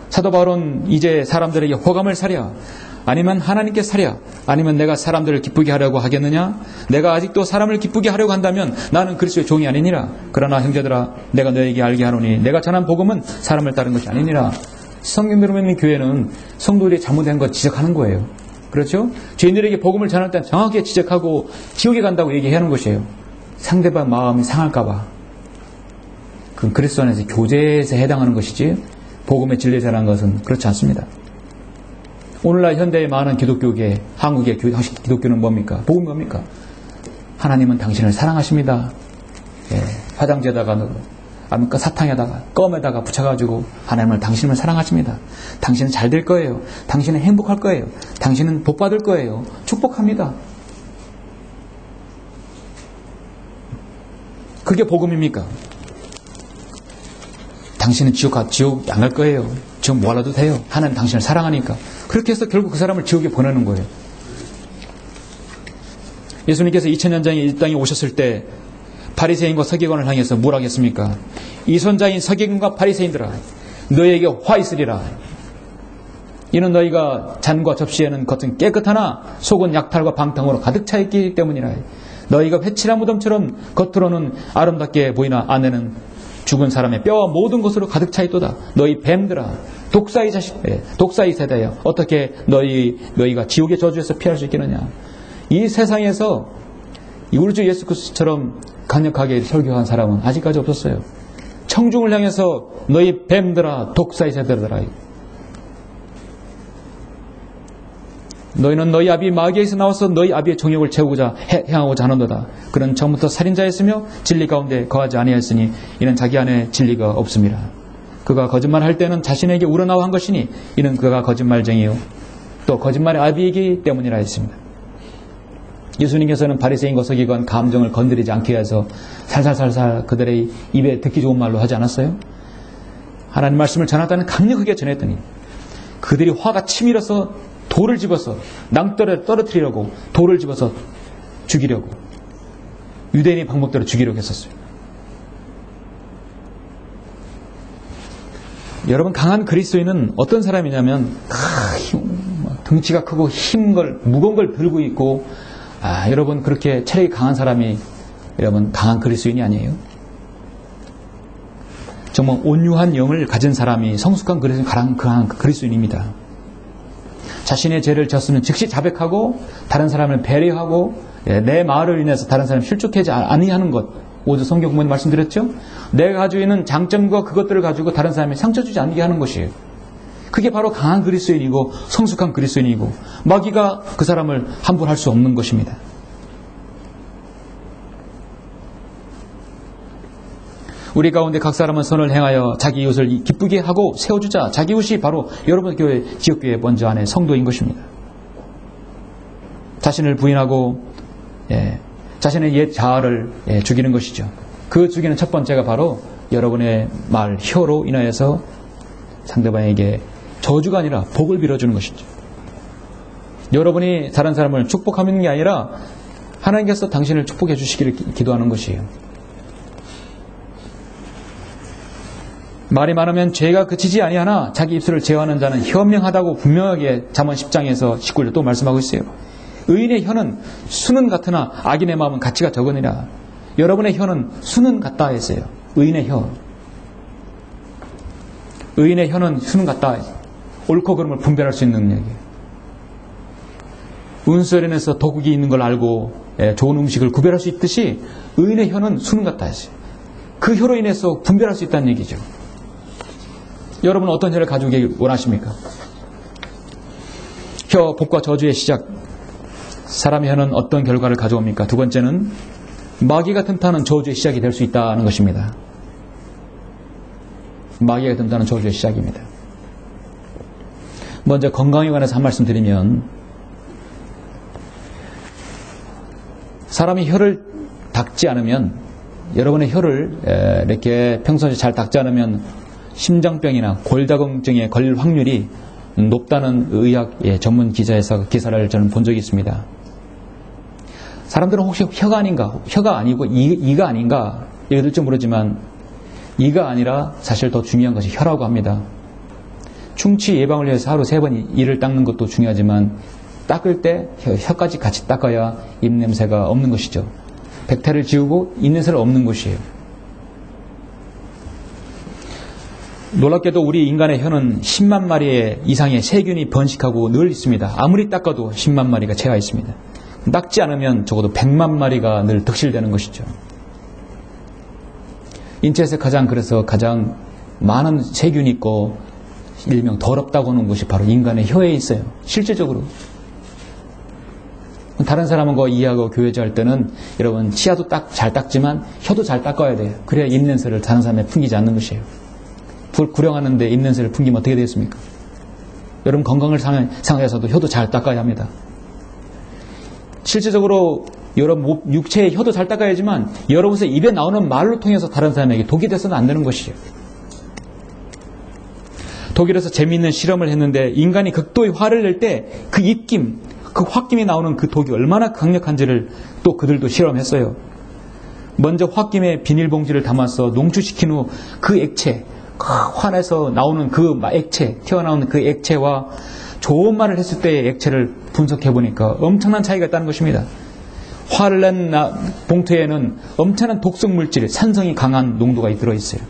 사도 바울은 이제 사람들에게 호감을 사랴, 아니면 하나님께 사랴, 아니면 내가 사람들을 기쁘게 하려고 하겠느냐? 내가 아직도 사람을 기쁘게 하려고 한다면 나는 그리스도의 종이 아니니라. 그러나 형제들아, 내가 너에게 알게 하노니 내가 전한 복음은 사람을 따른 것이 아니니라. 성경대로 믿는 교회는 성도들이 잘못된 것 지적하는 거예요. 그렇죠? 죄인들에게 복음을 전할 때 정확하게 지적하고 지옥에 간다고 얘기해야 하는 것이에요. 상대방 마음이 상할까봐. 그건 그리스도 안에서 교제에서 해당하는 것이지 복음의 진리에 전하는 것은 그렇지 않습니다. 오늘날 현대의 많은 기독교계, 한국의 기독교는 뭡니까? 복음이 뭡니까? 하나님은 당신을 사랑하십니다. 예, 화장지에다가 아니까 사탕에다가 껌에다가 붙여가지고 하나님을 당신을 사랑하십니다. 당신은 잘 될 거예요. 당신은 행복할 거예요. 당신은 복 받을 거예요. 축복합니다. 그게 복음입니까? 당신은 지옥 안 갈 거예요. 지옥 뭐 하라도 돼요. 하나님 당신을 사랑하니까. 그렇게 해서 결국 그 사람을 지옥에 보내는 거예요. 예수님께서 2000년 전에 이 땅에 오셨을 때 바리새인과 서기관을 향해서 뭐라고 했습니까? 이 선자인 서기관과 바리새인들아, 너희에게 화 있으리라. 이는 너희가 잔과 접시에는 겉은 깨끗하나 속은 약탈과 방탕으로 가득 차 있기 때문이라. 너희가 회칠한 무덤처럼 겉으로는 아름답게 보이나 안에는 죽은 사람의 뼈와 모든 것으로 가득 차 있도다. 너희 뱀들아, 독사의 세대여, 어떻게 너희가 지옥의 저주에서 피할 수 있겠느냐. 이 세상에서 우리 주 예수 그리스도처럼 강력하게 설교한 사람은 아직까지 없었어요. 청중을 향해서 너희 뱀들아, 독사의 세대들아, 너희는 너희 아비 마귀에서 나와서 너희 아비의 정욕을 채우고자 행하고자 하는도다. 그는 처음부터 살인자였으며 진리 가운데 거하지 아니하였으니 이는 자기 안에 진리가 없습니다. 그가 거짓말할 때는 자신에게 우러나와 한 것이니 이는 그가 거짓말쟁이요 또 거짓말의 아비이기 때문이라 했습니다. 예수님께서는 바리새인과 서기관 감정을 건드리지 않게 해서 살살살살 그들의 입에 듣기 좋은 말로 하지 않았어요? 하나님 말씀을 전하다는 강력하게 전했더니 그들이 화가 치밀어서 돌을 집어서 낭떠러를 떨어뜨리려고 돌을 집어서 죽이려고 유대인의 방법대로 죽이려고 했었어요. 여러분, 강한 그리스도인은 어떤 사람이냐면 등치가 크고 무거운 걸 들고 있고 여러분 그렇게 체력이 강한 사람이 여러분 강한 그리스도인이 아니에요. 정말 온유한 영을 가진 사람이 성숙한 강한 그리스도인입니다. 자신의 죄를 졌으면 즉시 자백하고 다른 사람을 배려하고 내 말을 인해서 다른 사람을 실족하지 아니하는 것. 오늘 성경 부모님 말씀드렸죠? 내가 가지고 있는 장점과 그것들을 가지고 다른 사람이 상처 주지 않게 하는 것이에요. 그게 바로 강한 그리스도인이고 성숙한 그리스도인이고 마귀가 그 사람을 함부로 할 수 없는 것입니다. 우리 가운데 각 사람은 선을 행하여 자기 이웃을 기쁘게 하고 세워주자. 자기 이웃이 바로 여러분 교회, 지역교회 먼저 안에 성도인 것입니다. 자신을 부인하고 자신의 옛 자아를 죽이는 것이죠. 그 죽이는 첫 번째가 바로 여러분의 말, 혀로 인하여서 상대방에게 저주가 아니라 복을 빌어주는 것이죠. 여러분이 다른 사람을 축복하는 게 아니라 하나님께서 당신을 축복해 주시기를 기도하는 것이에요. 말이 많으면 죄가 그치지 아니하나 자기 입술을 제어하는 자는 현명하다고 분명하게 잠언 10장에서 19절 또 말씀하고 있어요. 의인의 혀는 수는 같으나 악인의 마음은 가치가 적으니라. 여러분의 혀는 수는 같다 했어요. 의인의 혀. 의인의 혀는 수는 같다. 옳고 그름을 분별할 수 있는 능력이에요. 운설인에서 도국이 있는 걸 알고 좋은 음식을 구별할 수 있듯이 의인의 혀는 수는 같다 했어요. 그 혀로 인해서 분별할 수 있다는 얘기죠. 여러분은 어떤 혀를 가지고 계시길 원하십니까? 혀, 복과 저주의 시작. 사람의 혀는 어떤 결과를 가져옵니까? 두 번째는 마귀가 틈타는 저주의 시작이 될 수 있다는 것입니다. 마귀가 틈타는 저주의 시작입니다. 먼저 건강에 관해서 한 말씀 드리면 사람이 혀를 닦지 않으면 여러분의 혀를 이렇게 평소에 잘 닦지 않으면 심장병이나 골다공증에 걸릴 확률이 높다는 의학 전문 기사에서 기사를 저는 본 적이 있습니다. 사람들은 혹시 혀가 아닌가, 혀가 아니고 이가 아닌가 이렇게 될지 모르지만 이가 아니라 사실 더 중요한 것이 혀라고 합니다. 충치 예방을 위해서 하루 3번 이를 닦는 것도 중요하지만 닦을 때 혀까지 같이 닦아야 입냄새가 없는 것이죠. 백태를 지우고 입냄새를 없는 것이에요. 놀랍게도 우리 인간의 혀는 10만 마리 이상의 세균이 번식하고 늘 있습니다. 아무리 닦아도 10만 마리가 채가 있습니다. 닦지 않으면 적어도 100만 마리가 늘 득실되는 것이죠. 인체에서 그래서 가장 많은 세균이 있고 일명 더럽다고 하는 것이 바로 인간의 혀에 있어요. 실제적으로. 다른 사람과 이해하고 교제할 때는 여러분 치아도 잘 닦지만 혀도 잘 닦아야 돼요. 그래야 입냄새를 다른 사람에 풍기지 않는 것이에요. 불 구령하는데 입냄새를 풍기면 어떻게 되겠습니까? 여러분 건강을 상해서도 혀도 잘 닦아야 합니다. 실제적으로 여러분 육체의 혀도 잘 닦아야지만 여러분의 입에 나오는 말로 통해서 다른 사람에게 독이 돼서는 안 되는 것이에요. 독일에서 재미있는 실험을 했는데 인간이 극도의 화를 낼 때 그 입김, 그 홧김이 나오는 그 독이 얼마나 강력한지를 또 그들도 실험했어요. 먼저 홧김에 비닐봉지를 담아서 농축시킨 후 그 액체, 화내서 나오는 그 액체, 튀어나오는 그 액체와 좋은 말을 했을 때의 액체를 분석해 보니까 엄청난 차이가 있다는 것입니다. 화를 낸 봉투에는 엄청난 독성 물질, 산성이 강한 농도가 들어있어요.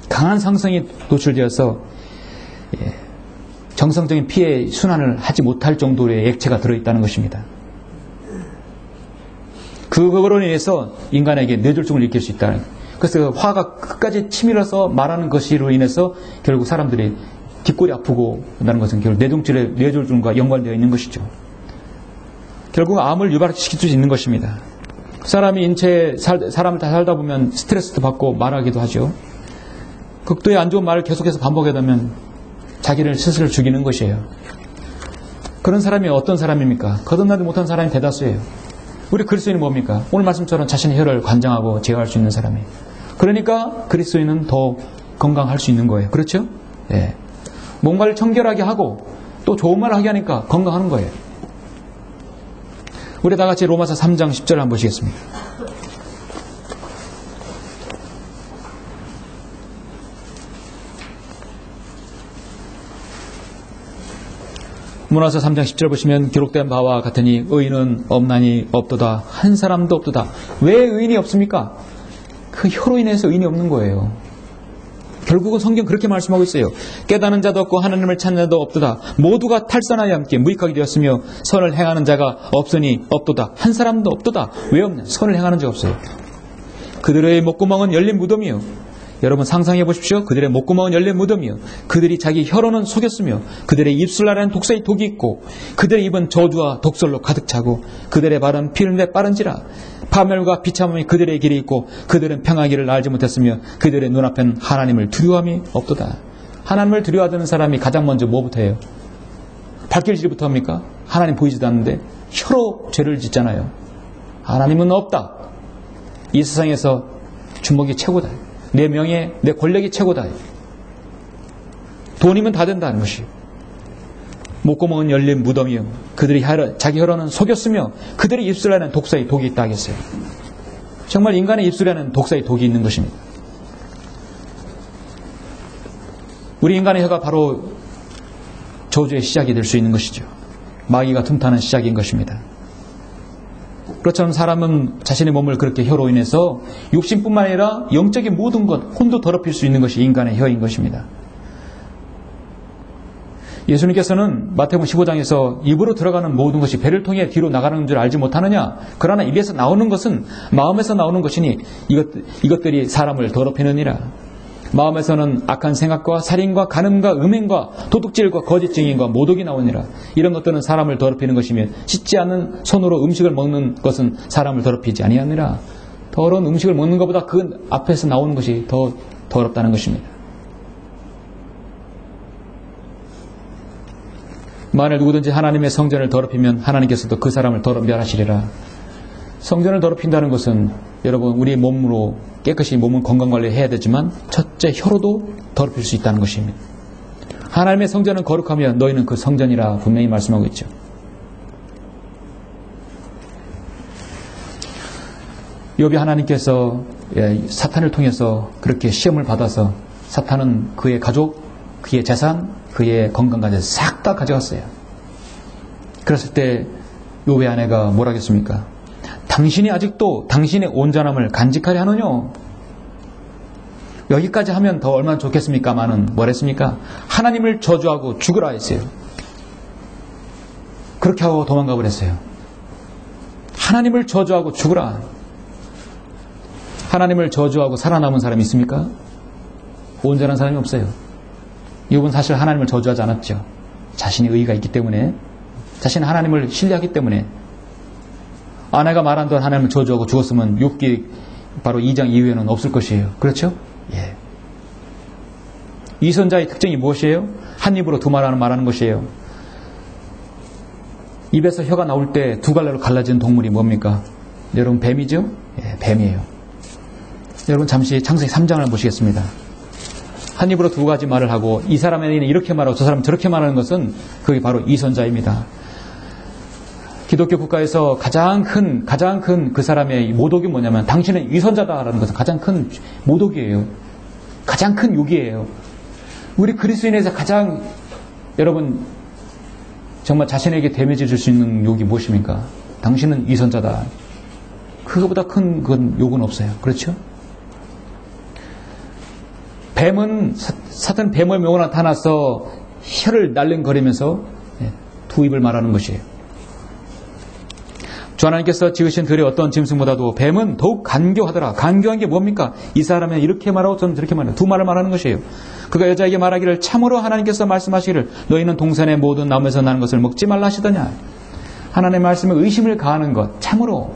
강한 산성이 노출되어서 정상적인 피해 순환을 하지 못할 정도의 액체가 들어있다는 것입니다. 그거로 인해서 인간에게 뇌졸중을 일으킬 수 있다는 거예요. 그래서 화가 끝까지 치밀어서 말하는 것으로 인해서 결국 사람들이 뒷골이 아프고 한다는 것은 결국 뇌졸중과 연관되어 있는 것이죠. 결국 암을 유발시킬 수 있는 것입니다. 사람이 사람을 다 살다 보면 스트레스도 받고 말하기도 하죠. 극도의 안 좋은 말을 계속해서 반복하게 되면 자기를 스스로 죽이는 것이에요. 그런 사람이 어떤 사람입니까? 거듭나지 못한 사람이 대다수예요. 우리 그리스도인은 뭡니까? 오늘 말씀처럼 자신의 혀를 관장하고 제어할 수 있는 사람이에요. 그러니까 그리스도인은 더 건강할 수 있는 거예요. 그렇죠? 예. 뭔가를 청결하게 하고 또 좋은 말을 하게 하니까 건강하는 거예요. 우리 다 같이 로마서 3장 10절을 한번 보시겠습니다. 로마서 3장 10절 보시면 기록된 바와 같으니 의인은 없나니 없도다. 한 사람도 없도다. 왜 의인이 없습니까? 그 혀로 인해서 의인이 없는 거예요. 결국은 성경 그렇게 말씀하고 있어요. 깨닫는 자도 없고 하나님을 찾는 자도 없도다. 모두가 탈선하여 함께 무익하게 되었으며 선을 행하는 자가 없으니 없도다. 한 사람도 없도다. 왜 없냐? 선을 행하는 자가 없어요. 그들의 목구멍은 열린 무덤이요. 여러분 상상해 보십시오. 그들의 목구멍은 열린 무덤이요. 그들이 자기 혀로는 속였으며 그들의 입술 아래는 독사의 독이 있고 그들의 입은 저주와 독설로 가득 차고 그들의 발은 피를 빠른지라. 파멸과 비참함이 그들의 길이 있고 그들은 평화기를 알지 못했으며 그들의 눈앞에는 하나님을 두려워함이 없도다. 하나님을 두려워하는 사람이 가장 먼저 뭐부터 해요? 발길질부터 합니까? 하나님 보이지도 않는데 혀로 죄를 짓잖아요. 하나님은 없다. 이 세상에서 주먹이 최고다. 내 명예, 내 권력이 최고다. 돈이면 다 된다는 것이에요. 목구멍은 열린 무덤이요. 그들이 자기 혀로는 속였으며 그들의 입술 안에는 독사의 독이 있다 하겠어요. 정말 인간의 입술 안에는 독사의 독이 있는 것입니다. 우리 인간의 혀가 바로 저주의 시작이 될 수 있는 것이죠. 마귀가 틈타는 시작인 것입니다. 그렇처럼 사람은 자신의 몸을 그렇게 혀로 인해서 육신뿐만 아니라 영적인 모든 것, 혼도 더럽힐 수 있는 것이 인간의 혀인 것입니다. 예수님께서는 마태복음 15장에서 입으로 들어가는 모든 것이 배를 통해 뒤로 나가는 줄 알지 못하느냐? 그러나 입에서 나오는 것은 마음에서 나오는 것이니 이것들이 사람을 더럽히느니라. 마음에서는 악한 생각과 살인과 간음과 음행과 도둑질과 거짓 증인과 모독이 나오니라. 이런 것들은 사람을 더럽히는 것이며 씻지 않은 손으로 음식을 먹는 것은 사람을 더럽히지 아니하니라. 더러운 음식을 먹는 것보다 그 앞에서 나오는 것이 더 더럽다는 것입니다. 만일 누구든지 하나님의 성전을 더럽히면 하나님께서도 그 사람을 멸하시리라. 성전을 더럽힌다는 것은 여러분 우리 몸으로 깨끗이 몸은 건강관리해야 되지만 첫째 혀로도 더럽힐 수 있다는 것입니다. 하나님의 성전은 거룩하며 너희는 그 성전이라 분명히 말씀하고 있죠. 욥이 하나님께서 사탄을 통해서 그렇게 시험을 받아서 사탄은 그의 가족, 그의 재산, 그의 건강까지 싹 다 가져갔어요. 그랬을 때 욥의 아내가 뭐라 하겠습니까? 당신이 아직도 당신의 온전함을 간직하려 하느뇨? 여기까지 하면 더 얼마나 좋겠습니까마는 뭐라 했습니까? 하나님을 저주하고 죽으라 했어요. 그렇게 하고 도망가 버렸어요. 하나님을 저주하고 죽으라. 하나님을 저주하고 살아남은 사람이 있습니까? 온전한 사람이 없어요. 욥은 사실 하나님을 저주하지 않았죠. 자신의 의의가 있기 때문에, 자신은 하나님을 신뢰하기 때문에. 아내가 말한 대로 하나님을 저주하고 죽었으면 욥기 바로 2장 이후에는 없을 것이에요. 그렇죠? 예. 이선자의 특징이 무엇이에요? 한 입으로 두 말하는 말하는 것이에요. 입에서 혀가 나올 때 두 갈래로 갈라지는 동물이 뭡니까? 여러분, 뱀이죠? 예, 뱀이에요. 여러분, 잠시 창세기 3장을 보시겠습니다. 한 입으로 두 가지 말을 하고 이 사람에는 이렇게 말하고 저 사람은 저렇게 말하는 것은 그게 바로 이선자입니다. 기독교 국가에서 가장 큰 그 사람의 모독이 뭐냐면 당신은 위선자다라는 것은 가장 큰 모독이에요. 가장 큰 욕이에요. 우리 그리스도인에서 가장 여러분 정말 자신에게 데미지 줄 수 있는 욕이 무엇입니까? 당신은 위선자다. 그거보다 큰 욕은 없어요. 그렇죠? 뱀은 사탄 뱀의 묘가 나타나서 혀를 날름거리면서 두 입을 말하는 것이에요. 주 하나님께서 지으신 들의 어떤 짐승보다도 뱀은 더욱 간교하더라. 간교한 게 뭡니까? 이 사람은 이렇게 말하고 저는 저렇게 말해요. 두 말을 말하는 것이에요. 그가 여자에게 말하기를 참으로 하나님께서 말씀하시기를 너희는 동산의 모든 나무에서 나는 것을 먹지 말라 하시더냐. 하나님의 말씀에 의심을 가하는 것. 참으로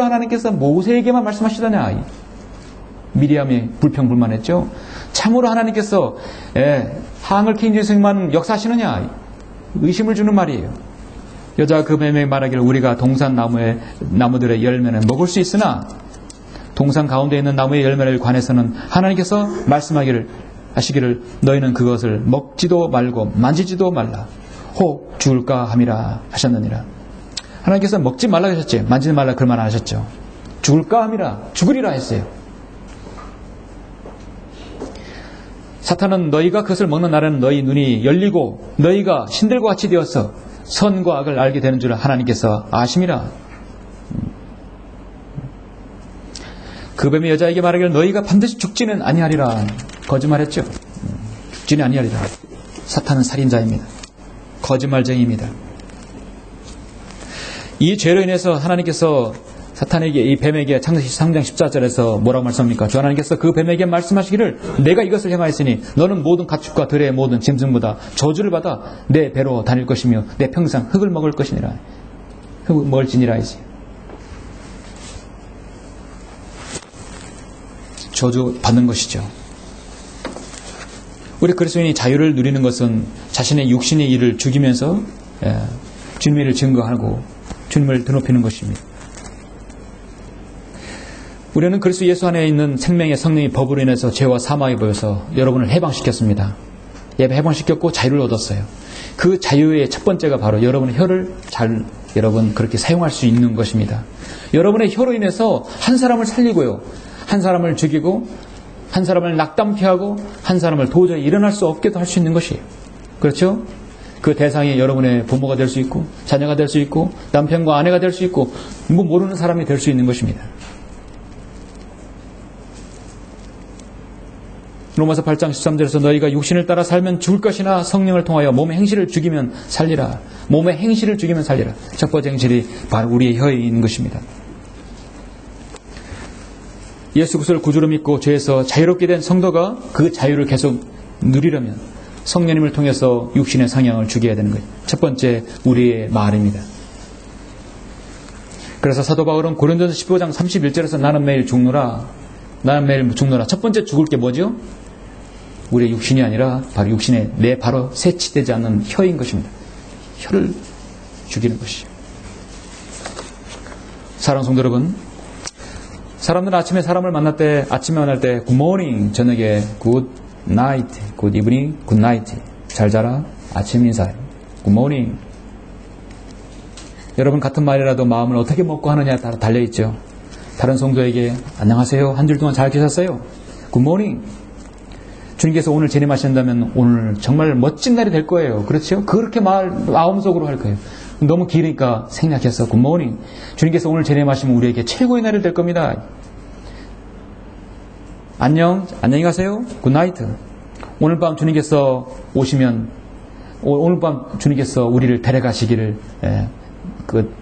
하나님께서 모세에게만 말씀하시더냐. 미리암이 불평불만했죠. 참으로 하나님께서 항을 킹 스승만 역사하시느냐. 의심을 주는 말이에요. 여자가 그 뱀에게 말하기를 우리가 동산 나무들의 열매는 먹을 수 있으나 동산 가운데 있는 나무의 열매를 관해서는 하나님께서 말씀하시기를 너희는 그것을 먹지도 말고 만지지도 말라. 혹 죽을까 함이라 하셨느니라. 하나님께서 먹지 말라 하셨지. 만지지 말라 그럴 말 안 하셨죠. 죽을까 함이라. 죽으리라 했어요. 사탄은 너희가 그것을 먹는 날에는 너희 눈이 열리고 너희가 신들과 같이 되어서 선과 악을 알게 되는 줄 하나님께서 아심이라. 그 뱀이 여자에게 말하기를 너희가 반드시 죽지는 아니하리라. 거짓말했죠. 죽지는 아니하리라. 사탄은 살인자입니다. 거짓말쟁이입니다. 이 죄로 인해서 하나님께서 사탄에게 이 뱀에게 창세기 3장 14절에서 뭐라고 말씀합니까? 주 하나님께서 그 뱀에게 말씀하시기를 내가 이것을 행하였으니 너는 모든 가축과 들의 모든 짐승보다 저주를 받아 내 배로 다닐 것이며 내 평생 흙을 먹을 것이니라. 흙을 먹을지니라 했어요. 저주 받는 것이죠. 우리 그리스도인이 자유를 누리는 것은 자신의 육신의 일을 죽이면서 주님의 일을 증거하고 주님을 드높이는 것입니다. 우리는 그리스도 예수 안에 있는 생명의 성령의 법으로 인해서 죄와 사망에 보여서 여러분을 해방시켰습니다. 해방시켰고 자유를 얻었어요. 그 자유의 첫 번째가 바로 여러분의 혀를 여러분 그렇게 사용할 수 있는 것입니다. 여러분의 혀로 인해서 한 사람을 살리고요. 한 사람을 죽이고 한 사람을 낙담케 하고 한 사람을 도저히 일어날 수 없게도 할 수 있는 것이에요. 그렇죠? 그 대상이 여러분의 부모가 될 수 있고 자녀가 될 수 있고 남편과 아내가 될 수 있고 모르는 사람이 될 수 있는 것입니다. 로마서 8장 13절에서 너희가 육신을 따라 살면 죽을 것이나 성령을 통하여 몸의 행실을 죽이면 살리라. 몸의 행실을 죽이면 살리라. 첫 번째 행실이 바로 우리의 혀에 있는 것입니다. 예수 그리스도를 구주로 믿고 죄에서 자유롭게 된 성도가 그 자유를 계속 누리려면 성령님을 통해서 육신의 성향을 죽여야 되는 거예요. 첫 번째 우리의 말입니다. 그래서 사도 바울은 고린도서 15장 31절에서 나는 매일 죽노라. 첫 번째 죽을 게 뭐죠? 우리의 육신이 아니라 바로 육신의 내 바로 세치되지 않는 혀인 것입니다. 혀를 죽이는 것이죠. 사랑하는 성도 여러분, 사람들은 아침에 사람을 만날 때 굿모닝, 저녁에 굿나이트, 굿이브닝, 굿나이트. 잘 자라. 아침 인사해. 굿모닝. 여러분 같은 말이라도 마음을 어떻게 먹고 하느냐에 따라 달려있죠. 다른 성도에게 안녕하세요. 한 줄 동안 잘 계셨어요? 굿모닝. 주님께서 오늘 재림하신다면 오늘 정말 멋진 날이 될 거예요. 그렇죠? 그렇게 마음속으로 할 거예요. 너무 길으니까 생략해서 굿모닝. 주님께서 오늘 재림하시면 우리에게 최고의 날이 될 겁니다. 안녕히 가세요. 굿나이트. 오늘 밤 주님께서 오시면 오늘 밤 주님께서 우리를 데려가시기를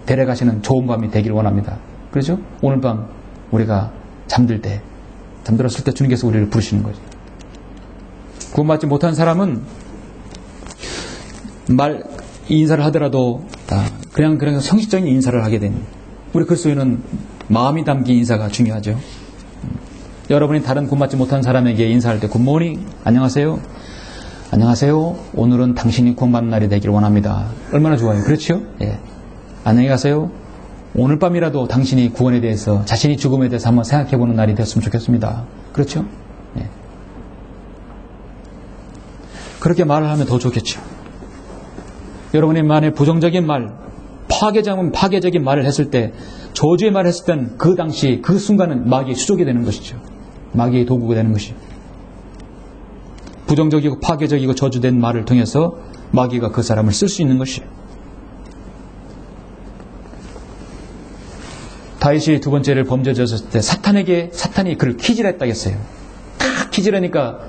데려가시는 좋은 밤이 되기를 원합니다. 그렇죠? 오늘 밤 우리가 잠들었을 때 주님께서 우리를 부르시는 거죠. 구원받지 못한 사람은 인사를 하더라도 그냥 형식적인 인사를 하게 됩니다. 우리 그리스도인은 마음이 담긴 인사가 중요하죠. 여러분이 다른 구원받지 못한 사람에게 인사할 때 굿모닝, 안녕하세요. 안녕하세요. 오늘은 당신이 구원받는 날이 되기를 원합니다. 얼마나 좋아요. 그렇죠? 예. 안녕히 가세요. 오늘 밤이라도 당신이 구원에 대해서, 자신이 죽음에 대해서 한번 생각해보는 날이 됐으면 좋겠습니다. 그렇죠? 예. 그렇게 말을 하면 더 좋겠죠. 여러분이 만약 부정적인 말, 파괴적인 말을 했을 때, 저주의 말을 했을 땐 그 당시, 그 순간은 마귀의 수족이 되는 것이죠. 마귀의 도구가 되는 것이죠. 부정적이고 파괴적이고 저주된 말을 통해서 마귀가 그 사람을 쓸 수 있는 것이에요. 다윗이 두 번째를 범죄 저졌을 때 사탄이 그를 키질했다 했어요. 키질하니까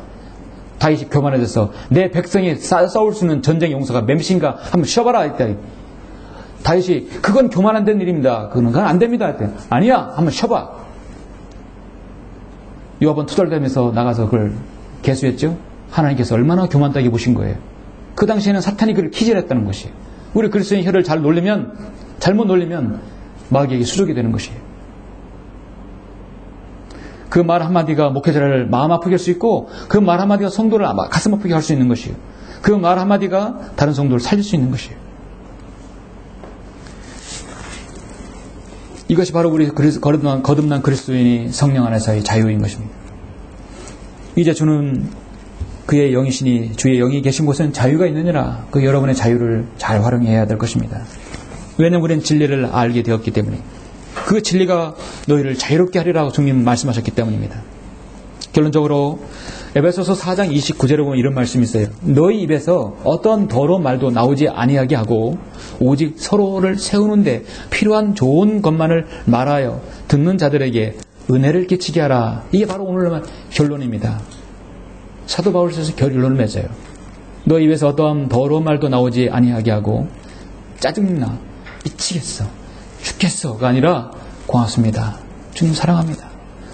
다윗이 교만해져서 내 백성이 싸울 수 있는 전쟁 용사가 맴신가 한번 쉬어봐라 했다. 다윗이 그건 교만 안 된 일입니다. 그건 안 됩니다. 했대. 아니야. 한번 쉬어봐. 요압은 투덜대면서 나가서 그걸 계수했죠. 하나님께서 얼마나 교만하게 보신 거예요. 그 당시에는 사탄이 그를 키질했다는 것이에요. 우리 그리스도인 혀를 잘못 놀리면 마귀에게 수족이 되는 것이에요. 그 말 한마디가 목회자를 마음 아프게 할 수 있고 그 말 한마디가 성도를 가슴 아프게 할 수 있는 것이에요. 그 말 한마디가 다른 성도를 살릴 수 있는 것이에요. 이것이 바로 우리 거듭난 그리스도인이 성령 안에서의 자유인 것입니다. 이제 주는 그의 영이시니 주의 영이 계신 곳은 자유가 있느니라. 그 여러분의 자유를 잘 활용해야 될 것입니다. 왜냐하면 우리는 진리를 알게 되었기 때문에 그 진리가 너희를 자유롭게 하리라고 주님 말씀하셨기 때문입니다. 결론적으로 에베소서 4장 29절에 보면 이런 말씀이 있어요. 너희 입에서 어떤 더러운 말도 나오지 아니하게 하고 오직 서로를 세우는데 필요한 좋은 것만을 말하여 듣는 자들에게 은혜를 끼치게 하라. 이게 바로 오늘 결론입니다. 사도 바울에서 결론을 맺어요. 너희 입에서 어떠한 더러운 말도 나오지 아니하게 하고 짜증나, 미치겠어, 죽겠어가 아니라 고맙습니다. 주님 사랑합니다.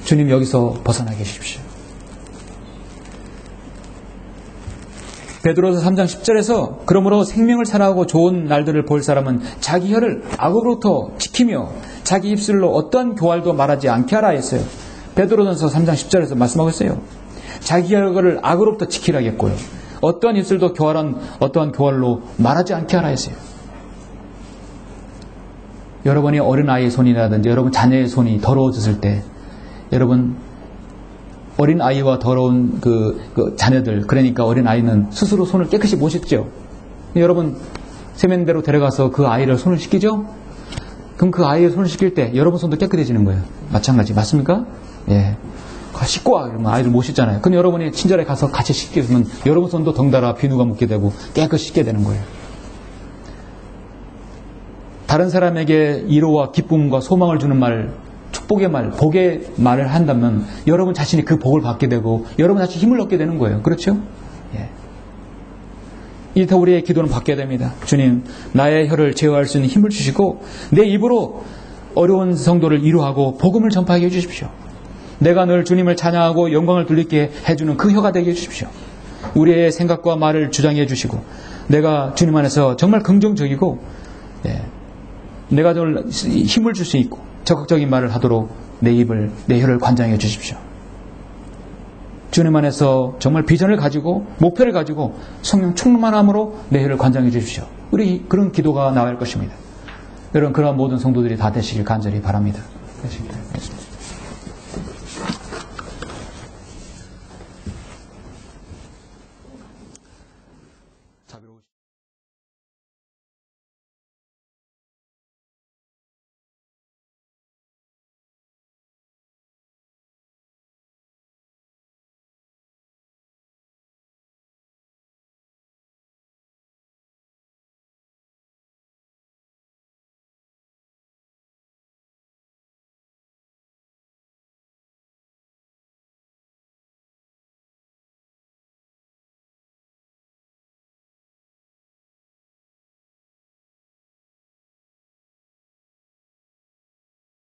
주님 여기서 벗어나게 해주십시오. 베드로서 3장 10절에서 그러므로 생명을 사랑하고 좋은 날들을 볼 사람은 자기 혀를 악으로부터 지키며 자기 입술로 어떠한 교활도 말하지 않게 하라 했어요. 베드로전서 3장 10절에서 말씀하고 있어요. 자기 혀를 악으로부터 지키라겠고요. 어떠한 입술도 어떠한 교활로 말하지 않게 하라 했어요. 여러분이 어린아이의 손이라든지 여러분 자녀의 손이 더러워졌을 때 여러분 어린아이와 더러운 그 자녀들, 그러니까 어린아이는 스스로 손을 깨끗이 못 씻죠. 여러분 세면대로 데려가서 그 아이를 손을 씻기죠? 그럼 그 아이의 손을 씻길 때 여러분 손도 깨끗해지는 거예요. 마찬가지 맞습니까? 예. 씻고 와 그러면 아이를 못 씻잖아요. 그럼 여러분이 친절에 가서 같이 씻게 되면 여러분 손도 덩달아 비누가 묻게 되고 깨끗이 씻게 되는 거예요. 다른 사람에게 위로와 기쁨과 소망을 주는 말, 축복의 말, 복의 말을 한다면 여러분 자신이 그 복을 받게 되고 여러분 자신이 힘을 얻게 되는 거예요. 그렇죠? 예. 이때 우리의 기도는 바뀌어야 됩니다. 주님, 나의 혀를 제어할 수 있는 힘을 주시고 내 입으로 어려운 성도를 위로하고 복음을 전파하게 해주십시오. 내가 늘 주님을 찬양하고 영광을 돌리게 해주는 그 혀가 되게 해주십시오. 우리의 생각과 말을 주장해 주시고 내가 주님 안에서 정말 긍정적이고 내가 좀 힘을 줄 수 있고 적극적인 말을 하도록 내 혀를 관장해 주십시오. 주님 안에서 정말 비전을 가지고 목표를 가지고 성령 충만함으로 내 혀를 관장해 주십시오. 우리 그런 기도가 나와야 할 것입니다. 여러분 그러한 모든 성도들이 다 되시길 간절히 바랍니다. 되십니다.